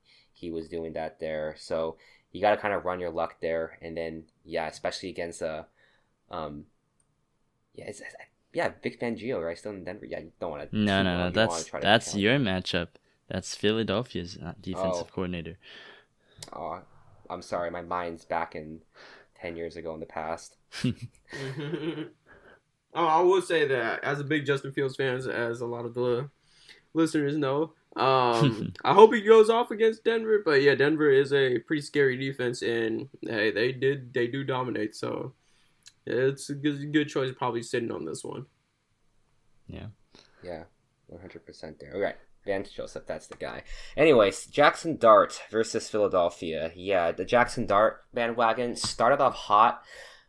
Speaker 2: was doing that there. So you got to kind of run your luck there, and then especially against Vic Fangio, right? Still in Denver. Yeah, you don't want to.
Speaker 1: No. That's your matchup. That's Philadelphia's defensive coordinator.
Speaker 2: Oh, I'm sorry. My mind's back in 10 years ago in the past.
Speaker 3: I will say that as a big Justin Fields fan, as a lot of the listeners know, I hope he goes off against Denver. But yeah, Denver is a pretty scary defense, and hey, they do dominate. So it's a good choice, probably sitting on this one.
Speaker 1: Yeah,
Speaker 2: 100% there. All right. Vance Joseph, that's the guy. Anyways, Jackson Dart versus Philadelphia. Yeah, the Jackson Dart bandwagon started off hot,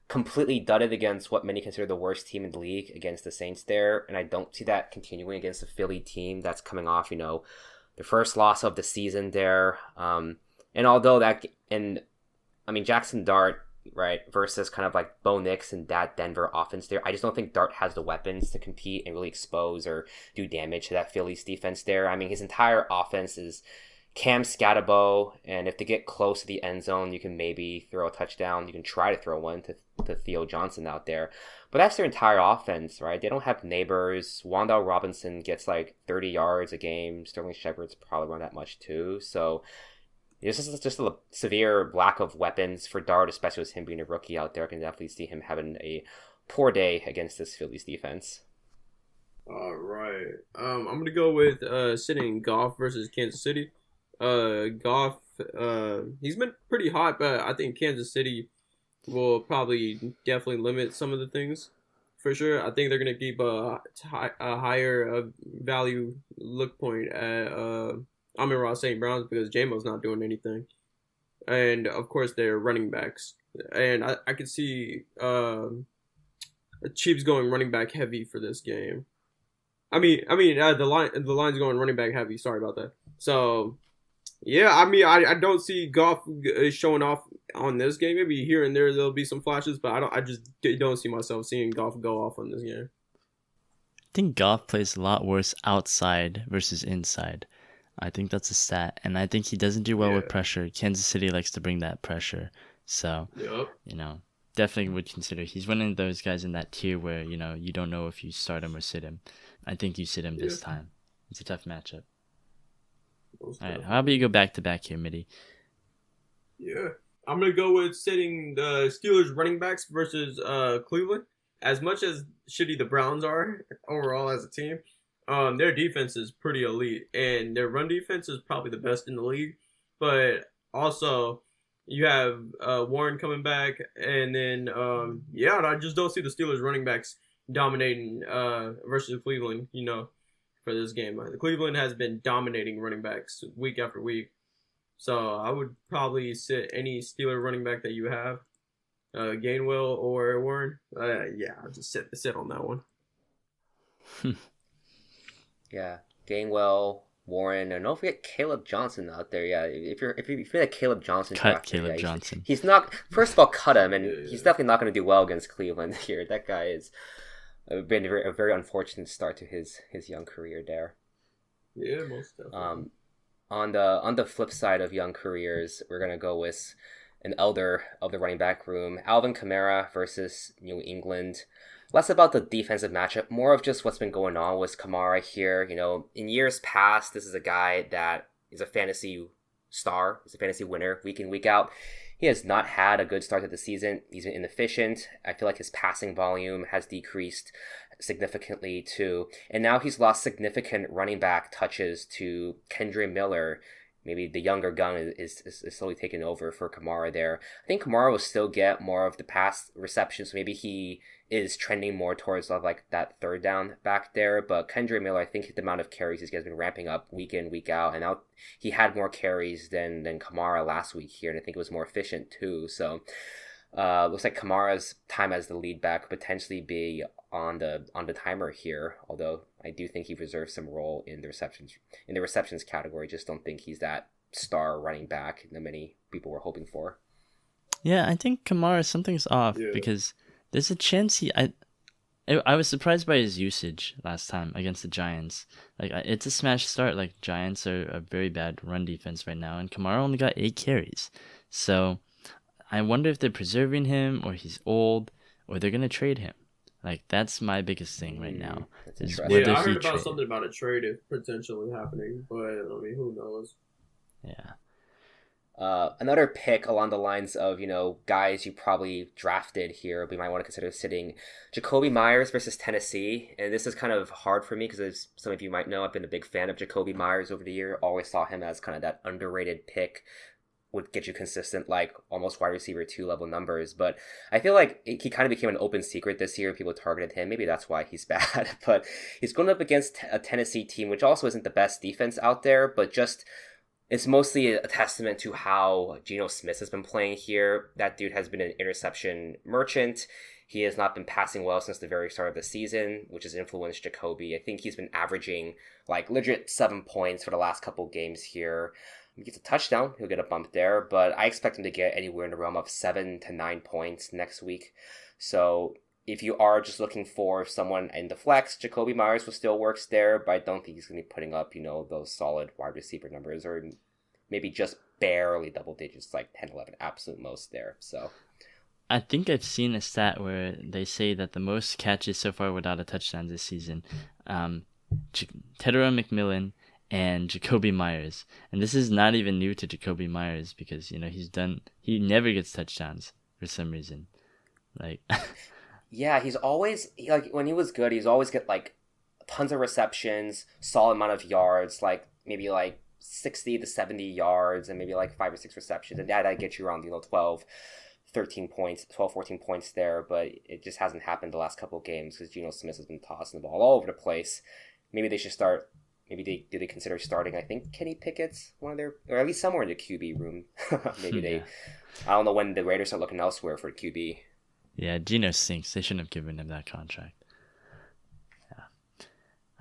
Speaker 2: completely dudded against what many consider the worst team in the league against the Saints there, and I don't see that continuing against the Philly team that's coming off, the first loss of the season there. And although Jackson Dart, right, versus kind of like Bo Nix and that Denver offense there, I just don't think Dart has the weapons to compete and really expose or do damage to that Phillies defense there. I mean, his entire offense is Cam Scatterbo, and if they get close to the end zone, you can maybe throw a touchdown. You can try to throw one to Theo Johnson out there. But that's their entire offense, right? They don't have neighbors. Wan'Dale Robinson gets like 30 yards a game. Sterling Shepard's probably run that much too. So this is just a severe lack of weapons for Dart, especially with him being a rookie out there. I can definitely see him having a poor day against this Phillies defense.
Speaker 3: All right. I'm going to go with sitting Goff versus Kansas City. Goff, he's been pretty hot, but I think Kansas City will probably definitely limit some of the things for sure. I think they're going to keep a higher value look point at Amon-Ra St. Brown's because J-Mo's not doing anything. And of course they're running backs. And I could see the Chiefs going running back heavy for this game. The line's going running back heavy. Sorry about that. So yeah, I don't see Goff showing off on this game. Maybe here and there'll be some flashes, but I just don't see myself seeing Goff go off on this game.
Speaker 1: I think Goff plays a lot worse outside versus inside. I think that's a stat, and I think he doesn't do well with pressure. Kansas City likes to bring that pressure, so definitely would consider. He's one of those guys in that tier where you don't know if you start him or sit him. I think you sit him this time. It's a tough matchup. All right, how about you go back to back here, Mitty?
Speaker 3: Yeah, I'm gonna go with sitting the Steelers running backs versus Cleveland. As much as shitty the Browns are overall as a team, their defense is pretty elite, and their run defense is probably the best in the league. But also, you have Warren coming back, and then I just don't see the Steelers running backs dominating versus Cleveland. For this game, Cleveland has been dominating running backs week after week. So I would probably sit any Steeler running back that you have, Gainwell or Warren. I'll just sit on that one.
Speaker 2: Yeah, Gainwell, Warren, and don't forget Caleb Johnson out there. Yeah, if you feel like Caleb Johnson,
Speaker 1: cut Caleb Johnson.
Speaker 2: He's not. First of all, cut him, and he's definitely not going to do well against Cleveland here. That guy is been a very unfortunate start to his young career there.
Speaker 3: Yeah, most definitely.
Speaker 2: On the flip side of young careers, we're gonna go with an elder of the running back room, Alvin Kamara versus New England. less about the defensive matchup, more of just what's been going on with Kamara here. You know, in years past, this is a guy that is a fantasy star. He's a fantasy winner week in, week out. He has not had a good start to the season. He's been inefficient. I feel like his passing volume has decreased significantly too. And now he's lost significant running back touches to Kendre Miller. Maybe the younger gun is slowly taking over for Kamara there. I think Kamara will still get more of the pass receptions. So maybe he is trending more towards like that third down back there. But Kendre Miller, I think the amount of carries he's been ramping up week in, week out. And now he had more carries than Kamara last week here. And I think it was more efficient too. So looks like Kamara's time as the lead back could potentially be on the timer here, although I do think he reserves some role in the receptions category. Just don't think he's that star running back that many people were hoping for.
Speaker 1: Yeah, I think Kamara, something's off because there's a chance I was surprised by his usage last time against the Giants. Like, it's a smash start. Like, Giants are a very bad run defense right now, and Kamara only got 8 carries. So I wonder if they're preserving him, or he's old, or they're gonna trade him. Like, that's my biggest thing right now.
Speaker 3: Yeah, I heard about something about a trade potentially happening, but I mean, who knows?
Speaker 1: Yeah.
Speaker 2: Another pick along the lines of, guys you probably drafted here, we might want to consider sitting Jacoby Myers versus Tennessee. And this is kind of hard for me because, as some of you might know, I've been a big fan of Jacoby Myers over the year. Always saw him as kind of that underrated pick. Would get you consistent, like almost wide receiver 2 level numbers. But I feel like he kind of became an open secret this year. People targeted him. Maybe that's why he's bad. But he's going up against a Tennessee team, which also isn't the best defense out there, but just it's mostly a testament to how Geno Smith has been playing here. That dude has been an interception merchant. He has not been passing well since the very start of the season, which has influenced Jacoby. I think he's been averaging like legit 7 points for the last couple games here. If he gets a touchdown, he'll get a bump there, but I expect him to get anywhere in the realm of 7 to 9 points next week. So if you are just looking for someone in the flex, Jacoby Myers will still works there, but I don't think he's going to be putting up, those solid wide receiver numbers, or maybe just barely double digits, like 10, 11, absolute most there. So
Speaker 1: I think I've seen a stat where they say that the most catches so far without a touchdown this season, Tedera McMillan and Jacoby Myers. And this is not even new to Jacoby Myers because, he never gets touchdowns for some reason. Like,
Speaker 2: yeah, he's always, like, when he was good, he's always get, like, tons of receptions, solid amount of yards, like, maybe, like, 60 to 70 yards, and maybe, like, 5 or 6 receptions. And that gets you around, 12, 13 points, 12, 14 points there, but it just hasn't happened the last couple of games because Geno Smith has been tossing the ball all over the place. Maybe they should start. Maybe do they consider starting, I think, Kenny Pickett's one of their, or at least somewhere in the QB room. Maybe I don't know when the Raiders are looking elsewhere for QB.
Speaker 1: Yeah, Geno stinks. They shouldn't have given him that contract. Yeah.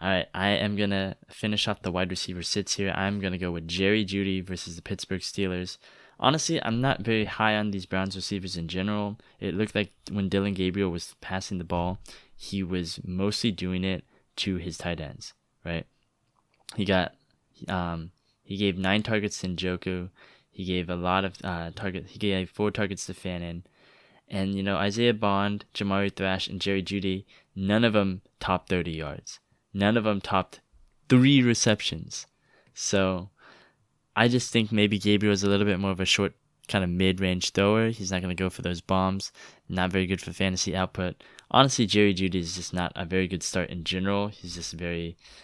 Speaker 1: All right, I am going to finish off the wide receiver sits here. I'm going to go with Jerry Jeudy versus the Pittsburgh Steelers. Honestly, I'm not very high on these Browns receivers in general. It looked like when Dylan Gabriel was passing the ball, he was mostly doing it to his tight ends, right? He gave 9 targets to Njoku. He gave a lot of targets. He gave 4 targets to Fannin. And, Isaiah Bond, Jamari Thrash, and Jerry Jeudy, none of them topped 30 yards. None of them topped 3 receptions. So I just think maybe Gabriel is a little bit more of a short kind of mid-range thrower. He's not going to go for those bombs. Not very good for fantasy output. Honestly, Jerry Jeudy is just not a very good start in general. He's just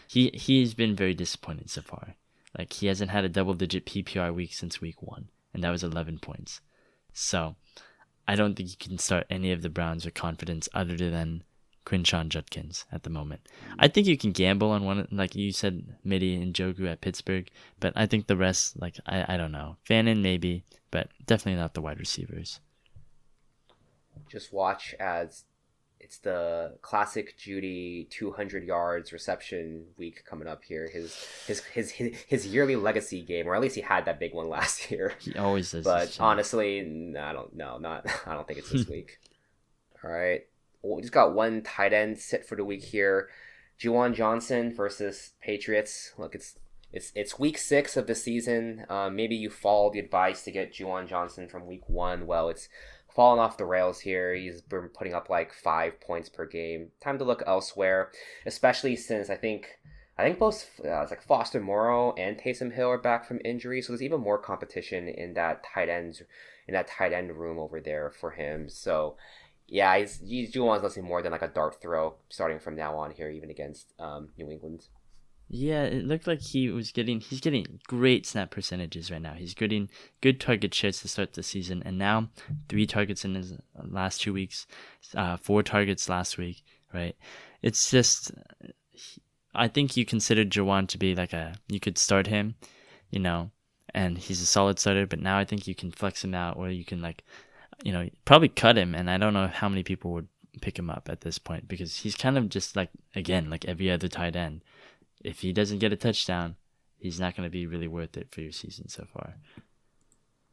Speaker 1: he's been very disappointing so far. Like, he hasn't had a double-digit PPR week since week 1, and that was 11 points. So I don't think you can start any of the Browns with confidence other than Quinshawn Judkins at the moment. I think you can gamble on one, like you said, Midi and Njoku at Pittsburgh, but I think the rest, like, I don't know. Fannin maybe, but definitely not the wide receivers.
Speaker 2: Just watch as it's the classic Jeudy 200 yards reception week coming up here. His yearly legacy game, or at least he had that big one last year.
Speaker 1: He always does.
Speaker 2: But honestly, I don't think it's this week. All right. Well, we just got one tight end sit for the week here. Juwan Johnson versus Patriots. Look, it's week 6 of the season. Maybe you followed the advice to get Juwan Johnson from week 1. Well, it's fallen off the rails here. He's been putting up like 5 points per game. Time to look elsewhere, especially since I think both it's like Foster Moreau and Taysom Hill are back from injury, so there's even more competition in that tight end room over there for him. So yeah, he's doing nothing more than like a dart throw starting from now on here, even against New England.
Speaker 1: Yeah, it looked like he's getting great snap percentages right now. He's getting good target shares to start the season, and now 3 targets in his last 2 weeks, 4 targets last week, right? It's just, I think you consider Jawan to be you could start him, and he's a solid starter, but now I think you can flex him out, or you can probably cut him, and I don't know how many people would pick him up at this point, because he's kind of just like every other tight end. If he doesn't get a touchdown, he's not going to be really worth it for your season so far.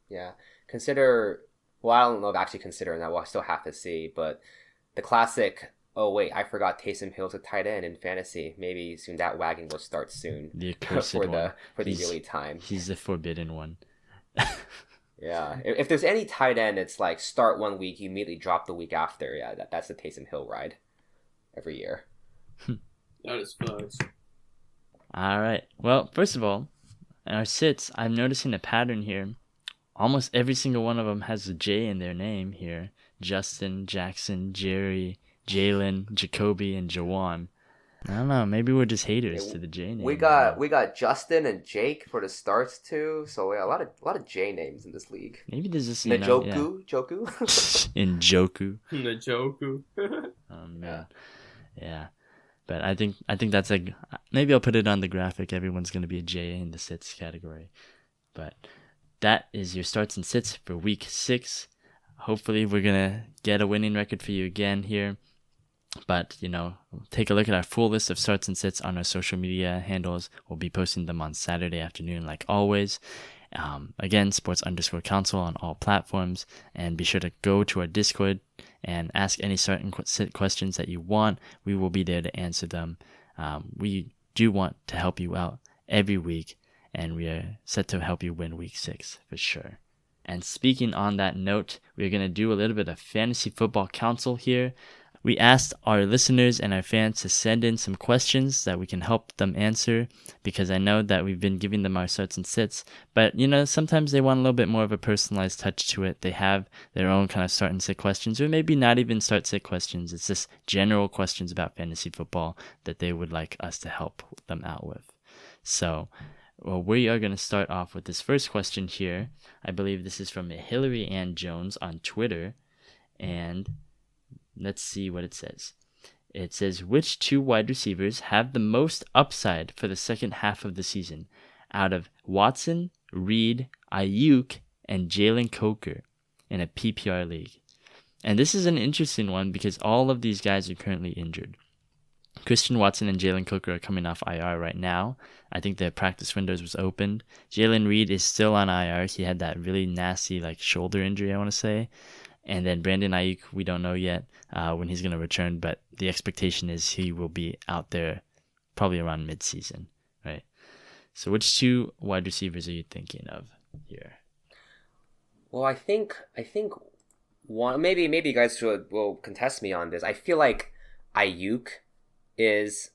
Speaker 2: Yeah. I don't know if actually considering that. We'll still have to see. But the classic, oh, wait, I forgot Taysom Hill's a tight end in fantasy. Maybe soon that wagon will start soon.
Speaker 1: The accursed
Speaker 2: for
Speaker 1: one.
Speaker 2: the yearly time.
Speaker 1: He's the forbidden one.
Speaker 2: Yeah. If there's any tight end, it's like start 1 week, you immediately drop the week after. Yeah, that's the Taysom Hill ride every year.
Speaker 3: That is facts.
Speaker 1: All right. Well, first of all, in our sits, I'm noticing a pattern here. Almost every single one of them has a J in their name here. Justin, Jackson, Jerry, Jalen, Jacoby, and Jawan. I don't know. Maybe we're just haters to the J name.
Speaker 2: We got Justin and Jake for the starts too. So yeah, a lot of J names in this league.
Speaker 1: Maybe there's just
Speaker 2: Joku.
Speaker 1: Njoku.
Speaker 3: Njoku.
Speaker 1: Oh man. Yeah. But I think that's maybe I'll put it on the graphic. Everyone's going to be a J in the sits category. But that is your starts and sits for week 6. Hopefully we're going to get a winning record for you again here. But, take a look at our full list of starts and sits on our social media handles. We'll be posting them on Saturday afternoon like always. Again, sports_counsel on all platforms. And be sure to go to our Discord and ask any certain questions that you want. We will be there to answer them. We do want to help you out every week, and we are set to help you win week 6 for sure. And speaking on that note, we're going to do a little bit of fantasy football counsel here. We asked our listeners and our fans to send in some questions that we can help them answer, because I know that we've been giving them our starts and sits, but sometimes they want a little bit more of a personalized touch to it. They have their own kind of start and sit questions, or maybe not even start sit questions. It's just general questions about fantasy football that they would like us to help them out with. So, we are going to start off with this first question here. I believe this is from Hillary Ann Jones on Twitter, and let's see what it says. It says, which 2 wide receivers have the most upside for the second half of the season out of Watson, Reed, Ayuk, and Jalen Coker in a PPR league? And this is an interesting one because all of these guys are currently injured. Christian Watson and Jalen Coker are coming off IR right now. I think their practice windows was opened. Jalen Reed is still on IR. He had that really nasty shoulder injury, I want to say. And then Brandon Ayuk, we don't know yet when he's going to return, but the expectation is he will be out there probably around midseason, right? So which 2 wide receivers are you thinking of here?
Speaker 2: Well, I think one, maybe you guys will contest me on this. I feel like Ayuk is,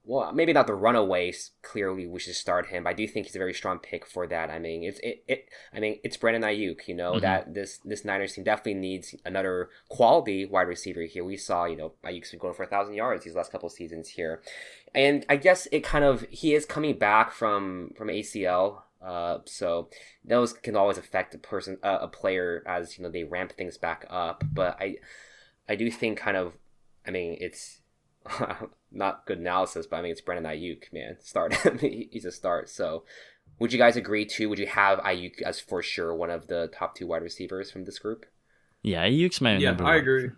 Speaker 2: well, maybe not the runaway. Clearly, we should start him. But I do think he's a very strong pick for that. I mean, it's Brandon Ayuk.
Speaker 1: Mm-hmm.
Speaker 2: That this Niners team definitely needs another quality wide receiver here. We saw, Ayuk's been going for 1,000 yards these last couple of seasons here, and I guess he is coming back from ACL. So those can always affect a player as they ramp things back up. But I do think it's not good analysis, but it's Brandon Ayuk, man. Start him. He's a start. So would you guys agree too? Would you have Ayuk as for sure one of the top 2 wide receivers from this group?
Speaker 1: Yeah, Ayuk's my number one.
Speaker 3: Yeah, I agree.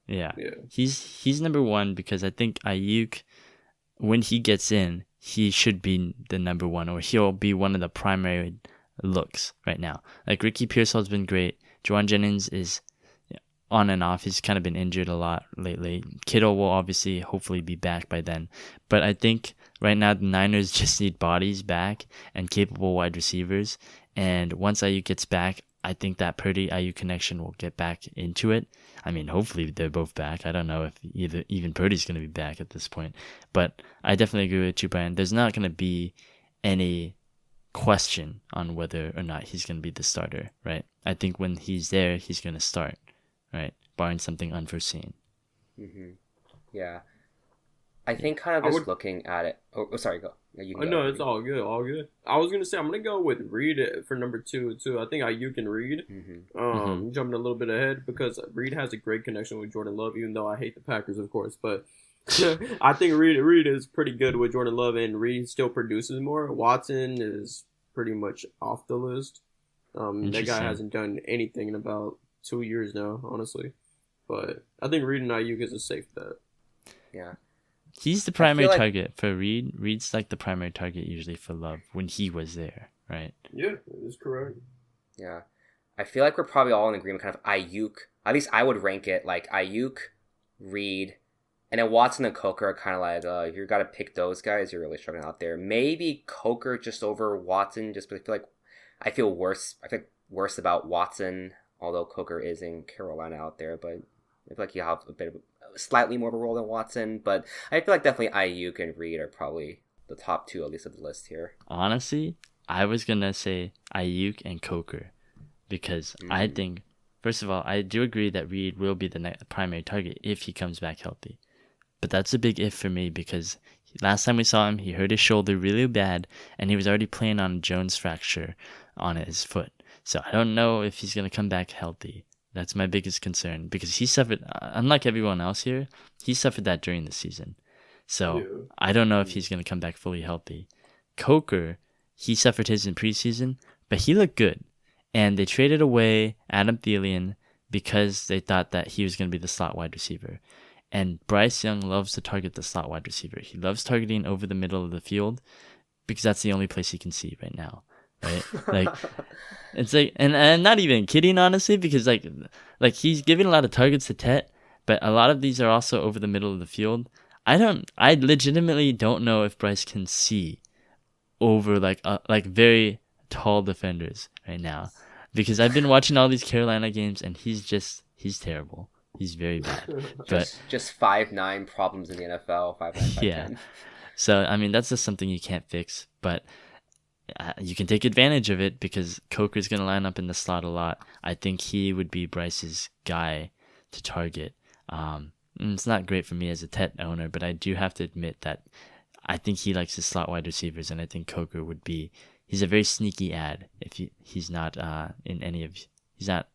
Speaker 1: Yeah. He's number 1 because I think Ayuk, when he gets in, he should be the number 1, or he'll be one of the primary looks right now. Like Ricky Pearsall's been great. Juwan Jennings is on and off. He's kind of been injured a lot lately. Kittle will obviously hopefully be back by then. But I think right now the Niners just need bodies back and capable wide receivers. And once Ayuk gets back, I think that Purdy IU connection will get back into it. I mean, hopefully they're both back. I don't know if even Purdy's going to be back at this point. But I definitely agree with you, Brian. There's not going to be any question on whether or not he's going to be the starter, right? I think when he's there, he's going to start, right? Barring something unforeseen.
Speaker 2: Mm-hmm. Yeah. I think kind of just looking at it. Oh, sorry, go. You can go.
Speaker 3: No, it's all good, all good. I was gonna say I'm gonna go with Reed for number 2 too. I think Ayuk and Reed. Jumping a little bit ahead because Reed has a great connection with Jordan Love, even though I hate the Packers, of course. But I think Reed is pretty good with Jordan Love, and Reed still produces more. Watson is pretty much off the list. That guy hasn't done anything in about 2 years now, honestly. But I think Reed and Ayuk is a safe bet.
Speaker 2: Yeah.
Speaker 1: He's the primary target for Reed. Reed's like the primary target usually for Love when he was there, right?
Speaker 3: Yeah, that is correct.
Speaker 2: Yeah. I feel like we're probably all in agreement kind of Ayuk. At least I would rank it like Ayuk, Reed, and then Watson and Coker are kind of like, if you got to pick those guys, you're really struggling out there. Maybe Coker just over Watson, just because I feel worse. I think worse about Watson, although Coker is in Carolina out there, but I feel like you have a bit of slightly more of a role than Watson, but I feel like definitely Ayuk and Reed are probably the top 2 at least of the list here.
Speaker 1: Honestly, I was gonna say Ayuk and Coker because I think, first of all, I do agree that Reed will be the primary target if he comes back healthy, but that's a big if for me because last time we saw him, he hurt his shoulder really bad, and he was already playing on a Jones fracture on his foot. So I don't know if he's gonna come back healthy. That's my biggest concern because he suffered, unlike everyone else here, he suffered that during the season. So I don't know if he's going to come back fully healthy. Coker, he suffered his in preseason, but he looked good. And they traded away Adam Thielen because they thought that he was going to be the slot wide receiver. And Bryce Young loves to target the slot wide receiver. He loves targeting over the middle of the field because that's the only place he can see right now. Right, like it's like, and I'm not even kidding, honestly, because like he's giving a lot of targets to Tet, but a lot of these are also over the middle of the field. I legitimately don't know if Bryce can see over like very tall defenders right now, because I've been watching all these Carolina games and he's terrible. He's very bad. But
Speaker 2: just 5'9" problems in the NFL. 5'9", 5'10".
Speaker 1: Yeah. So I mean that's just something you can't fix, but you can take advantage of it because Coker's going to line up in the slot a lot. I think he would be Bryce's guy to target. It's not great for me as a Tet owner, but I do have to admit that I think he likes his slot wide receivers, and I think Coker would be. He's a very sneaky ad if he's not he's not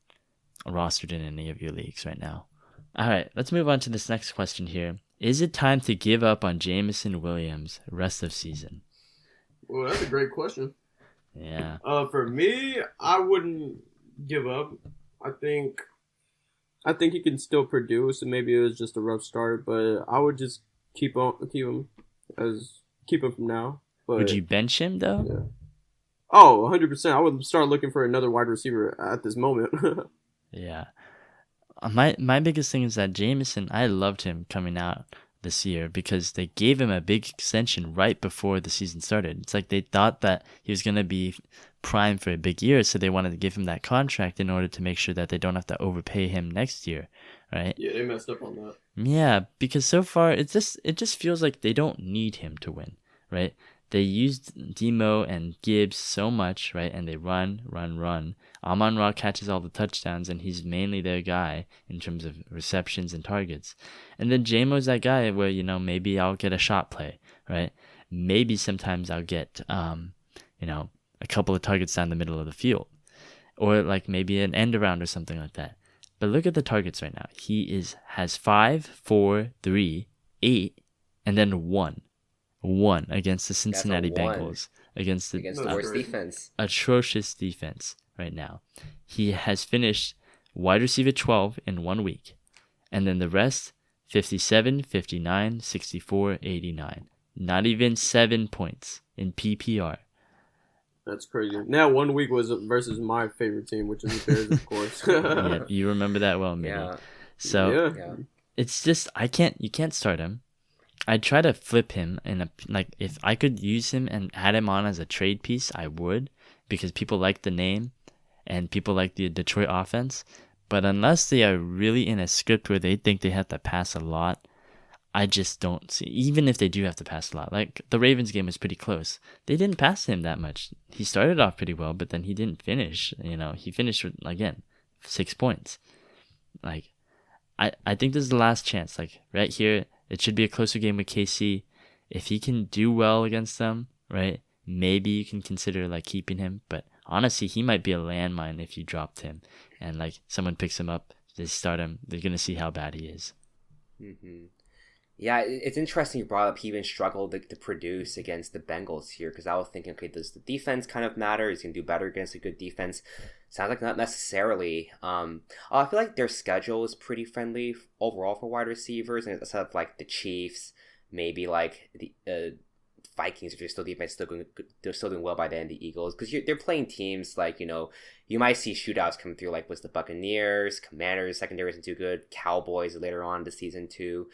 Speaker 1: rostered in any of your leagues right now. All right, let's move on to this next question here. Is it time to give up on Jameson Williams rest of season?
Speaker 3: Well, that's a great question.
Speaker 1: Yeah.
Speaker 3: For me, I wouldn't give up. I think he can still produce, and maybe it was just a rough start, but I would just keep him from now. But,
Speaker 1: would you bench him though?
Speaker 3: Yeah. Oh, 100%. I would start looking for another wide receiver at this moment.
Speaker 1: Yeah. My biggest thing is that Jameson, I loved him coming out this year because they gave him a big extension right before the season started. It's like they thought that he was going to be prime for a big year, so they wanted to give him that contract in order to make sure that they don't have to overpay him next year, right?
Speaker 3: Yeah, they messed up on that.
Speaker 1: Yeah, because so far it just feels like they don't need him to win, right? They used Demo and Gibbs so much, right? And they run. Amon-Ra catches all the touchdowns, and he's mainly their guy in terms of receptions and targets. And then J-Mo's that guy where, maybe I'll get a shot play, right? Maybe sometimes I'll get, a couple of targets down the middle of the field. Or like maybe an end around or something like that. But look at the targets right now. He has 5, 4, 3, 8, and then 1. 1 against the Cincinnati Bengals. Against the
Speaker 2: worst defense.
Speaker 1: Atrocious defense right now. He has finished wide receiver 12 in 1 week. And then the rest, 57, 59, 64, 89. Not even 7 points in PPR.
Speaker 3: That's crazy. Now 1 week was versus my favorite team, which is the Bears, of course.
Speaker 1: Yeah, you remember that well, Mitty.
Speaker 2: Yeah.
Speaker 1: So it's just you can't start him. I'd try to flip him if I could use him and add him on as a trade piece, I would, because people like the name. and people like the Detroit offense. But unless they are really in a script where they think they have to pass a lot, I just don't see, even if they do have to pass a lot. Like, the Ravens game was pretty close. They didn't pass him that much. He started off pretty well, but then he didn't finish. He finished with, again, 6 points. Like, I think this is the last chance. Like, right here, it should be a closer game with KC. If he can do well against them, right, maybe you can consider, like, keeping him. But honestly, he might be a landmine if you dropped him. And, like, someone picks him up, they start him, they're going to see how bad he is.
Speaker 2: Mm-hmm. Yeah, it's interesting you brought up he even struggled to produce against the Bengals here, because I was thinking, okay, does the defense kind of matter? Is he going to do better against a good defense? Sounds like not necessarily. I feel like their schedule is pretty friendly overall for wide receivers, and instead of like the Chiefs, maybe like the Vikings, if you're still defense, they're still doing well by then, the Eagles, because they're playing teams like, you might see shootouts come through, like with the Buccaneers, Commanders, secondary isn't too good, Cowboys later on in the season too.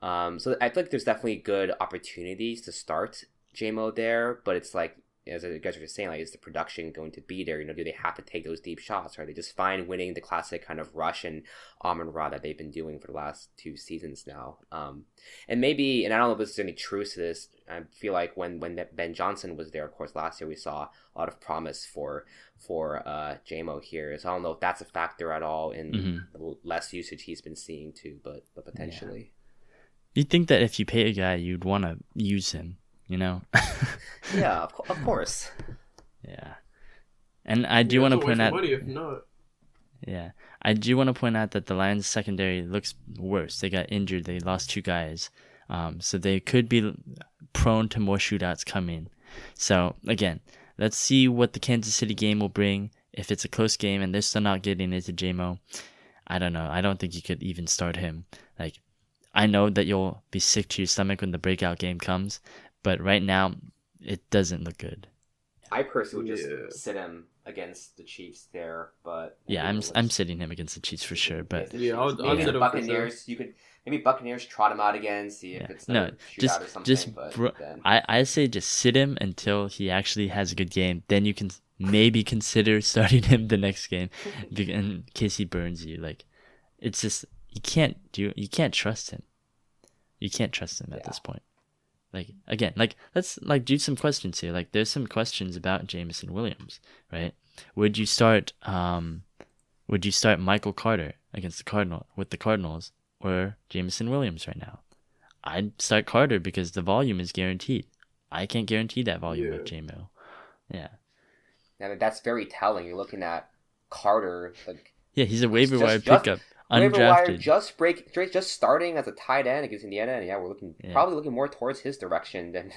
Speaker 2: So I feel like there's definitely good opportunities to start JMO there, but it's like, as you guys were just saying, like, is the production going to be there? Do they have to take those deep shots? Or are they just fine winning the classic kind of rush and Amon-Ra that they've been doing for the last 2 seasons now? And maybe, and I don't know if there's any truth to this, I feel like when Ben Johnson was there, of course, last year we saw a lot of promise for JMO here. So I don't know if that's a factor at all in the less usage he's been seeing too, but potentially.
Speaker 1: Yeah. You'd think that if you pay a guy, you'd want to use him,
Speaker 2: Yeah, of course.
Speaker 1: Yeah. And I do want to point out...
Speaker 3: money if not.
Speaker 1: Yeah. I do want to point out that the Lions secondary looks worse. They got injured. They lost 2 guys. So they could be prone to more shootouts coming. So, again, let's see what the Kansas City game will bring. If it's a close game and they're still not getting into JMO, I don't know. I don't think you could even start him. Like, I know that you'll be sick to your stomach when the breakout game comes, but right now, it doesn't look good.
Speaker 2: I personally would just sit him against the Chiefs there, but
Speaker 1: yeah, I'm sitting him against the Chiefs for sure. But
Speaker 3: yeah, I'll
Speaker 2: maybe the Buccaneers. You could maybe Buccaneers trot him out again, see if it's a shootout or something.
Speaker 1: I say just sit him until he actually has a good game. Then you can maybe consider starting him the next game, in case he burns you. Like, it's just. You can't trust him. You can't trust him at this point. Like, again, like, let's like do some questions here. Like, there's some questions about Jameson Williams, right? Would you start Michael Carter against the Cardinals or Jameson Williams right now? I'd start Carter because the volume is guaranteed. I can't guarantee that volume with JMO. Yeah.
Speaker 2: And that's very telling. You're looking at Carter, like,
Speaker 1: yeah, he's a waiver wire pickup. Undrafted.
Speaker 2: Just starting as a tight end against Indiana, and we're probably looking more towards his direction than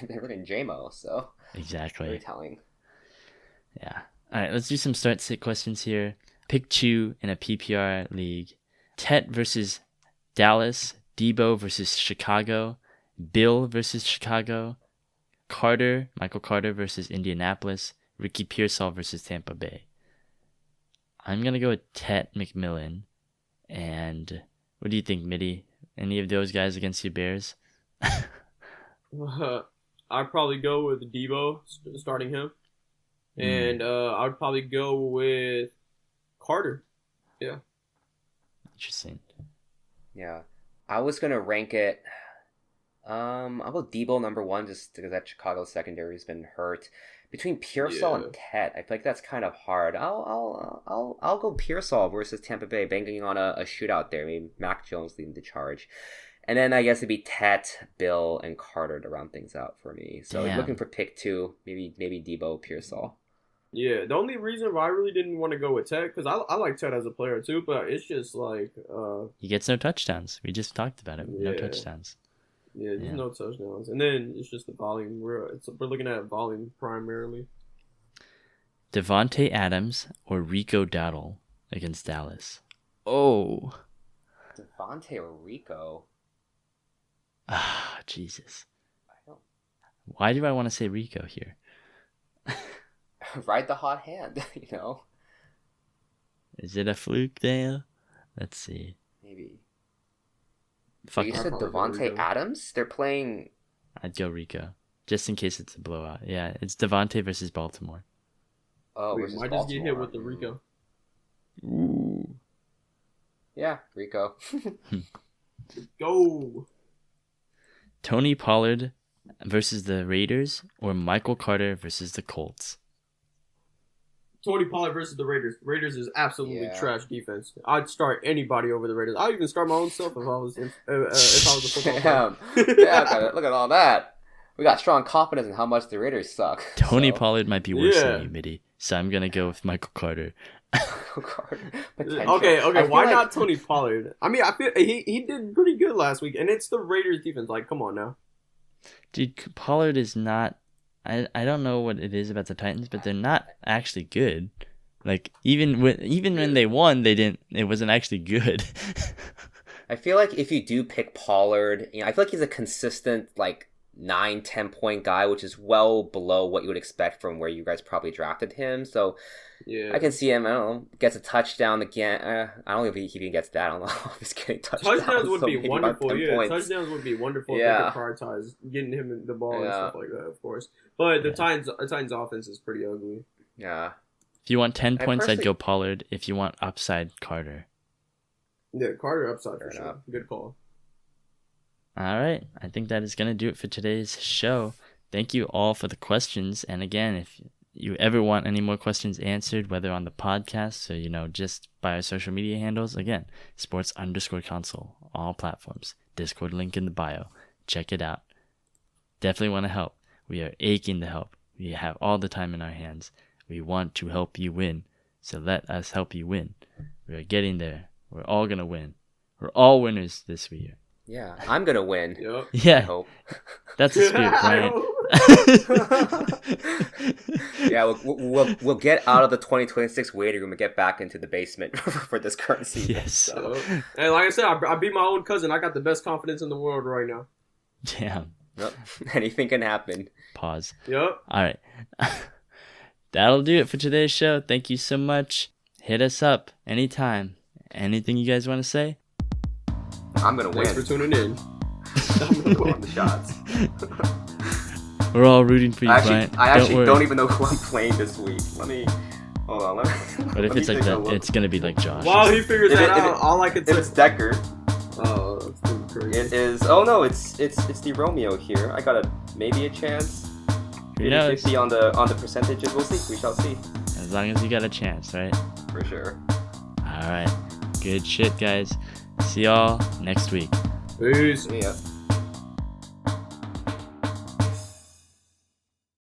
Speaker 2: JMO. So
Speaker 1: exactly,
Speaker 2: very telling.
Speaker 1: Yeah. All right, let's do some start-sit questions here. Pick 2 in a PPR league: Tet versus Dallas, Debo versus Chicago, Bill versus Chicago, Michael Carter versus Indianapolis, Ricky Pearsall versus Tampa Bay. I'm gonna go with Tet McMillan. And what do you think, Mitty? Any of those guys against your Bears?
Speaker 3: I'd probably go with Debo, starting him. And I'd probably go with Carter. Yeah.
Speaker 1: Interesting.
Speaker 2: Yeah. I was going to rank it. I'll go Debo number 1 just because that Chicago secondary has been hurt. Between Pearsall and Tet, I feel like that's kind of hard. I'll go Pearsall versus Tampa Bay, banking on a shootout there. Maybe Mac Jones leading the charge, and then I guess it'd be Tet, Bill, and Carter to round things out for me. So looking for pick 2, maybe Debo, Pearsall.
Speaker 3: Yeah, the only reason why I really didn't want to go with Tet, because I like Tet as a player too, but it's just like
Speaker 1: he gets no touchdowns. We just talked about it. No touchdowns.
Speaker 3: Yeah, there's no touchdowns. And then it's just the volume. We're looking at volume primarily.
Speaker 1: Devontae Adams or Rico Dowdle against Dallas. Oh.
Speaker 2: Devontae or Rico?
Speaker 1: Ah, Jesus. Why do I want to say Rico here?
Speaker 2: Ride the hot hand,
Speaker 1: Is it a fluke there? Let's see.
Speaker 2: Maybe.
Speaker 1: Fuck.
Speaker 2: You said Devontae Adams? They're playing...
Speaker 1: I'd go Rico. Just in case it's a blowout. Yeah, it's Devontae versus Baltimore.
Speaker 2: Oh, versus
Speaker 3: might
Speaker 2: Baltimore.
Speaker 3: just get hit with the Rico.
Speaker 1: Ooh.
Speaker 2: Yeah, Rico.
Speaker 3: Go.
Speaker 1: Tony Pollard versus the Raiders or Michael Carter versus the Colts?
Speaker 3: Tony Pollard versus the Raiders. Raiders is absolutely
Speaker 2: Yeah.
Speaker 3: trash defense. I'd start anybody over the Raiders. I'd even start my own self if I was if I was a football player.
Speaker 2: Yeah, look at all that. We got strong confidence in how much the Raiders suck.
Speaker 1: Tony
Speaker 2: so.
Speaker 1: Pollard might be worse
Speaker 3: Yeah.
Speaker 1: than you, Mitty. So I'm going to go with Michael Carter.
Speaker 2: Potential.
Speaker 3: Okay,
Speaker 2: I feel
Speaker 3: why
Speaker 2: like-
Speaker 3: not Tony Pollard? I mean, I feel he did pretty good last week, and it's the Raiders defense. Like, come on now.
Speaker 1: Dude, Pollard is not... I don't know what it is about the Titans, but they're not actually good. Like, even when they won, it wasn't actually good.
Speaker 2: I feel like if you do pick Pollard, I feel like he's a consistent, 9-10 point guy, which is well below what you would expect from where you guys probably drafted him. So
Speaker 3: Yeah,
Speaker 2: I can see him, I don't know, gets a touchdown again. I don't know if he even gets that. I don't know if he's getting touchdowns.
Speaker 3: touchdowns would
Speaker 2: so
Speaker 3: be
Speaker 2: maybe about
Speaker 3: wonderful.
Speaker 2: 10
Speaker 3: Yeah,
Speaker 2: points.
Speaker 3: touchdowns would be wonderful
Speaker 2: Yeah.
Speaker 3: if they could prioritize getting him the ball and
Speaker 2: Yeah.
Speaker 3: stuff like that, of course. But the
Speaker 1: Yeah.
Speaker 3: Titans' offense is pretty ugly.
Speaker 2: Yeah.
Speaker 1: If you want 10
Speaker 2: I
Speaker 1: points, I'd
Speaker 2: personally-
Speaker 1: go Pollard. If you want upside, Carter.
Speaker 3: Yeah, Carter upside
Speaker 2: Fair
Speaker 3: for sure.
Speaker 2: enough.
Speaker 3: Good call.
Speaker 1: All right. I think that is going to do it for today's show. Thank you all for the questions. And again, if you ever want any more questions answered, whether on the podcast or, just by our social media handles, again, sports_counsel, all platforms. Discord link in the bio. Check it out. Definitely want to help. We are aching to help. We have all the time in our hands. We want to help you win. So let us help you win. We are getting there. We're all going to win. We're all winners this year.
Speaker 2: Yeah. I'm going to win.
Speaker 3: Yep.
Speaker 2: I
Speaker 1: Yeah,
Speaker 2: hope.
Speaker 1: that's the spirit, Bryant.
Speaker 2: Yeah, we'll get out of the 2026 waiting room and get back into the basement for this current season.
Speaker 1: Yes.
Speaker 2: So.
Speaker 3: Yep. And like I said, I beat my own cousin. I got the best confidence in the world right now.
Speaker 1: Damn.
Speaker 2: Yep. Anything can happen.
Speaker 1: Pause.
Speaker 3: Yep.
Speaker 1: All right. That'll do it for today's show. Thank you so much. Hit us up anytime. Anything you guys want to say?
Speaker 2: I'm going to win.
Speaker 3: Thanks for tuning in.
Speaker 2: I'm going to go on the shots.
Speaker 1: We're all rooting for you, Bryant.
Speaker 2: I actually
Speaker 1: worry.
Speaker 2: don't even know who I'm playing this week. Hold on.
Speaker 1: What if it's like that? It's going to be like Josh.
Speaker 3: While he figures
Speaker 2: If
Speaker 3: that
Speaker 2: it- if
Speaker 3: out,
Speaker 2: it-
Speaker 3: all I can
Speaker 2: If
Speaker 3: say.
Speaker 2: it's Decker,
Speaker 3: Oh, that's pretty crazy.
Speaker 2: it is. Oh no, it's the Romeo here. I got maybe a chance.
Speaker 1: Who knows?
Speaker 2: 50 on the percentages. We'll see. We shall see.
Speaker 1: As long as you got a chance, right?
Speaker 2: For sure.
Speaker 1: All right. Good shit, guys. See y'all next week.
Speaker 3: Peace.
Speaker 2: Yeah.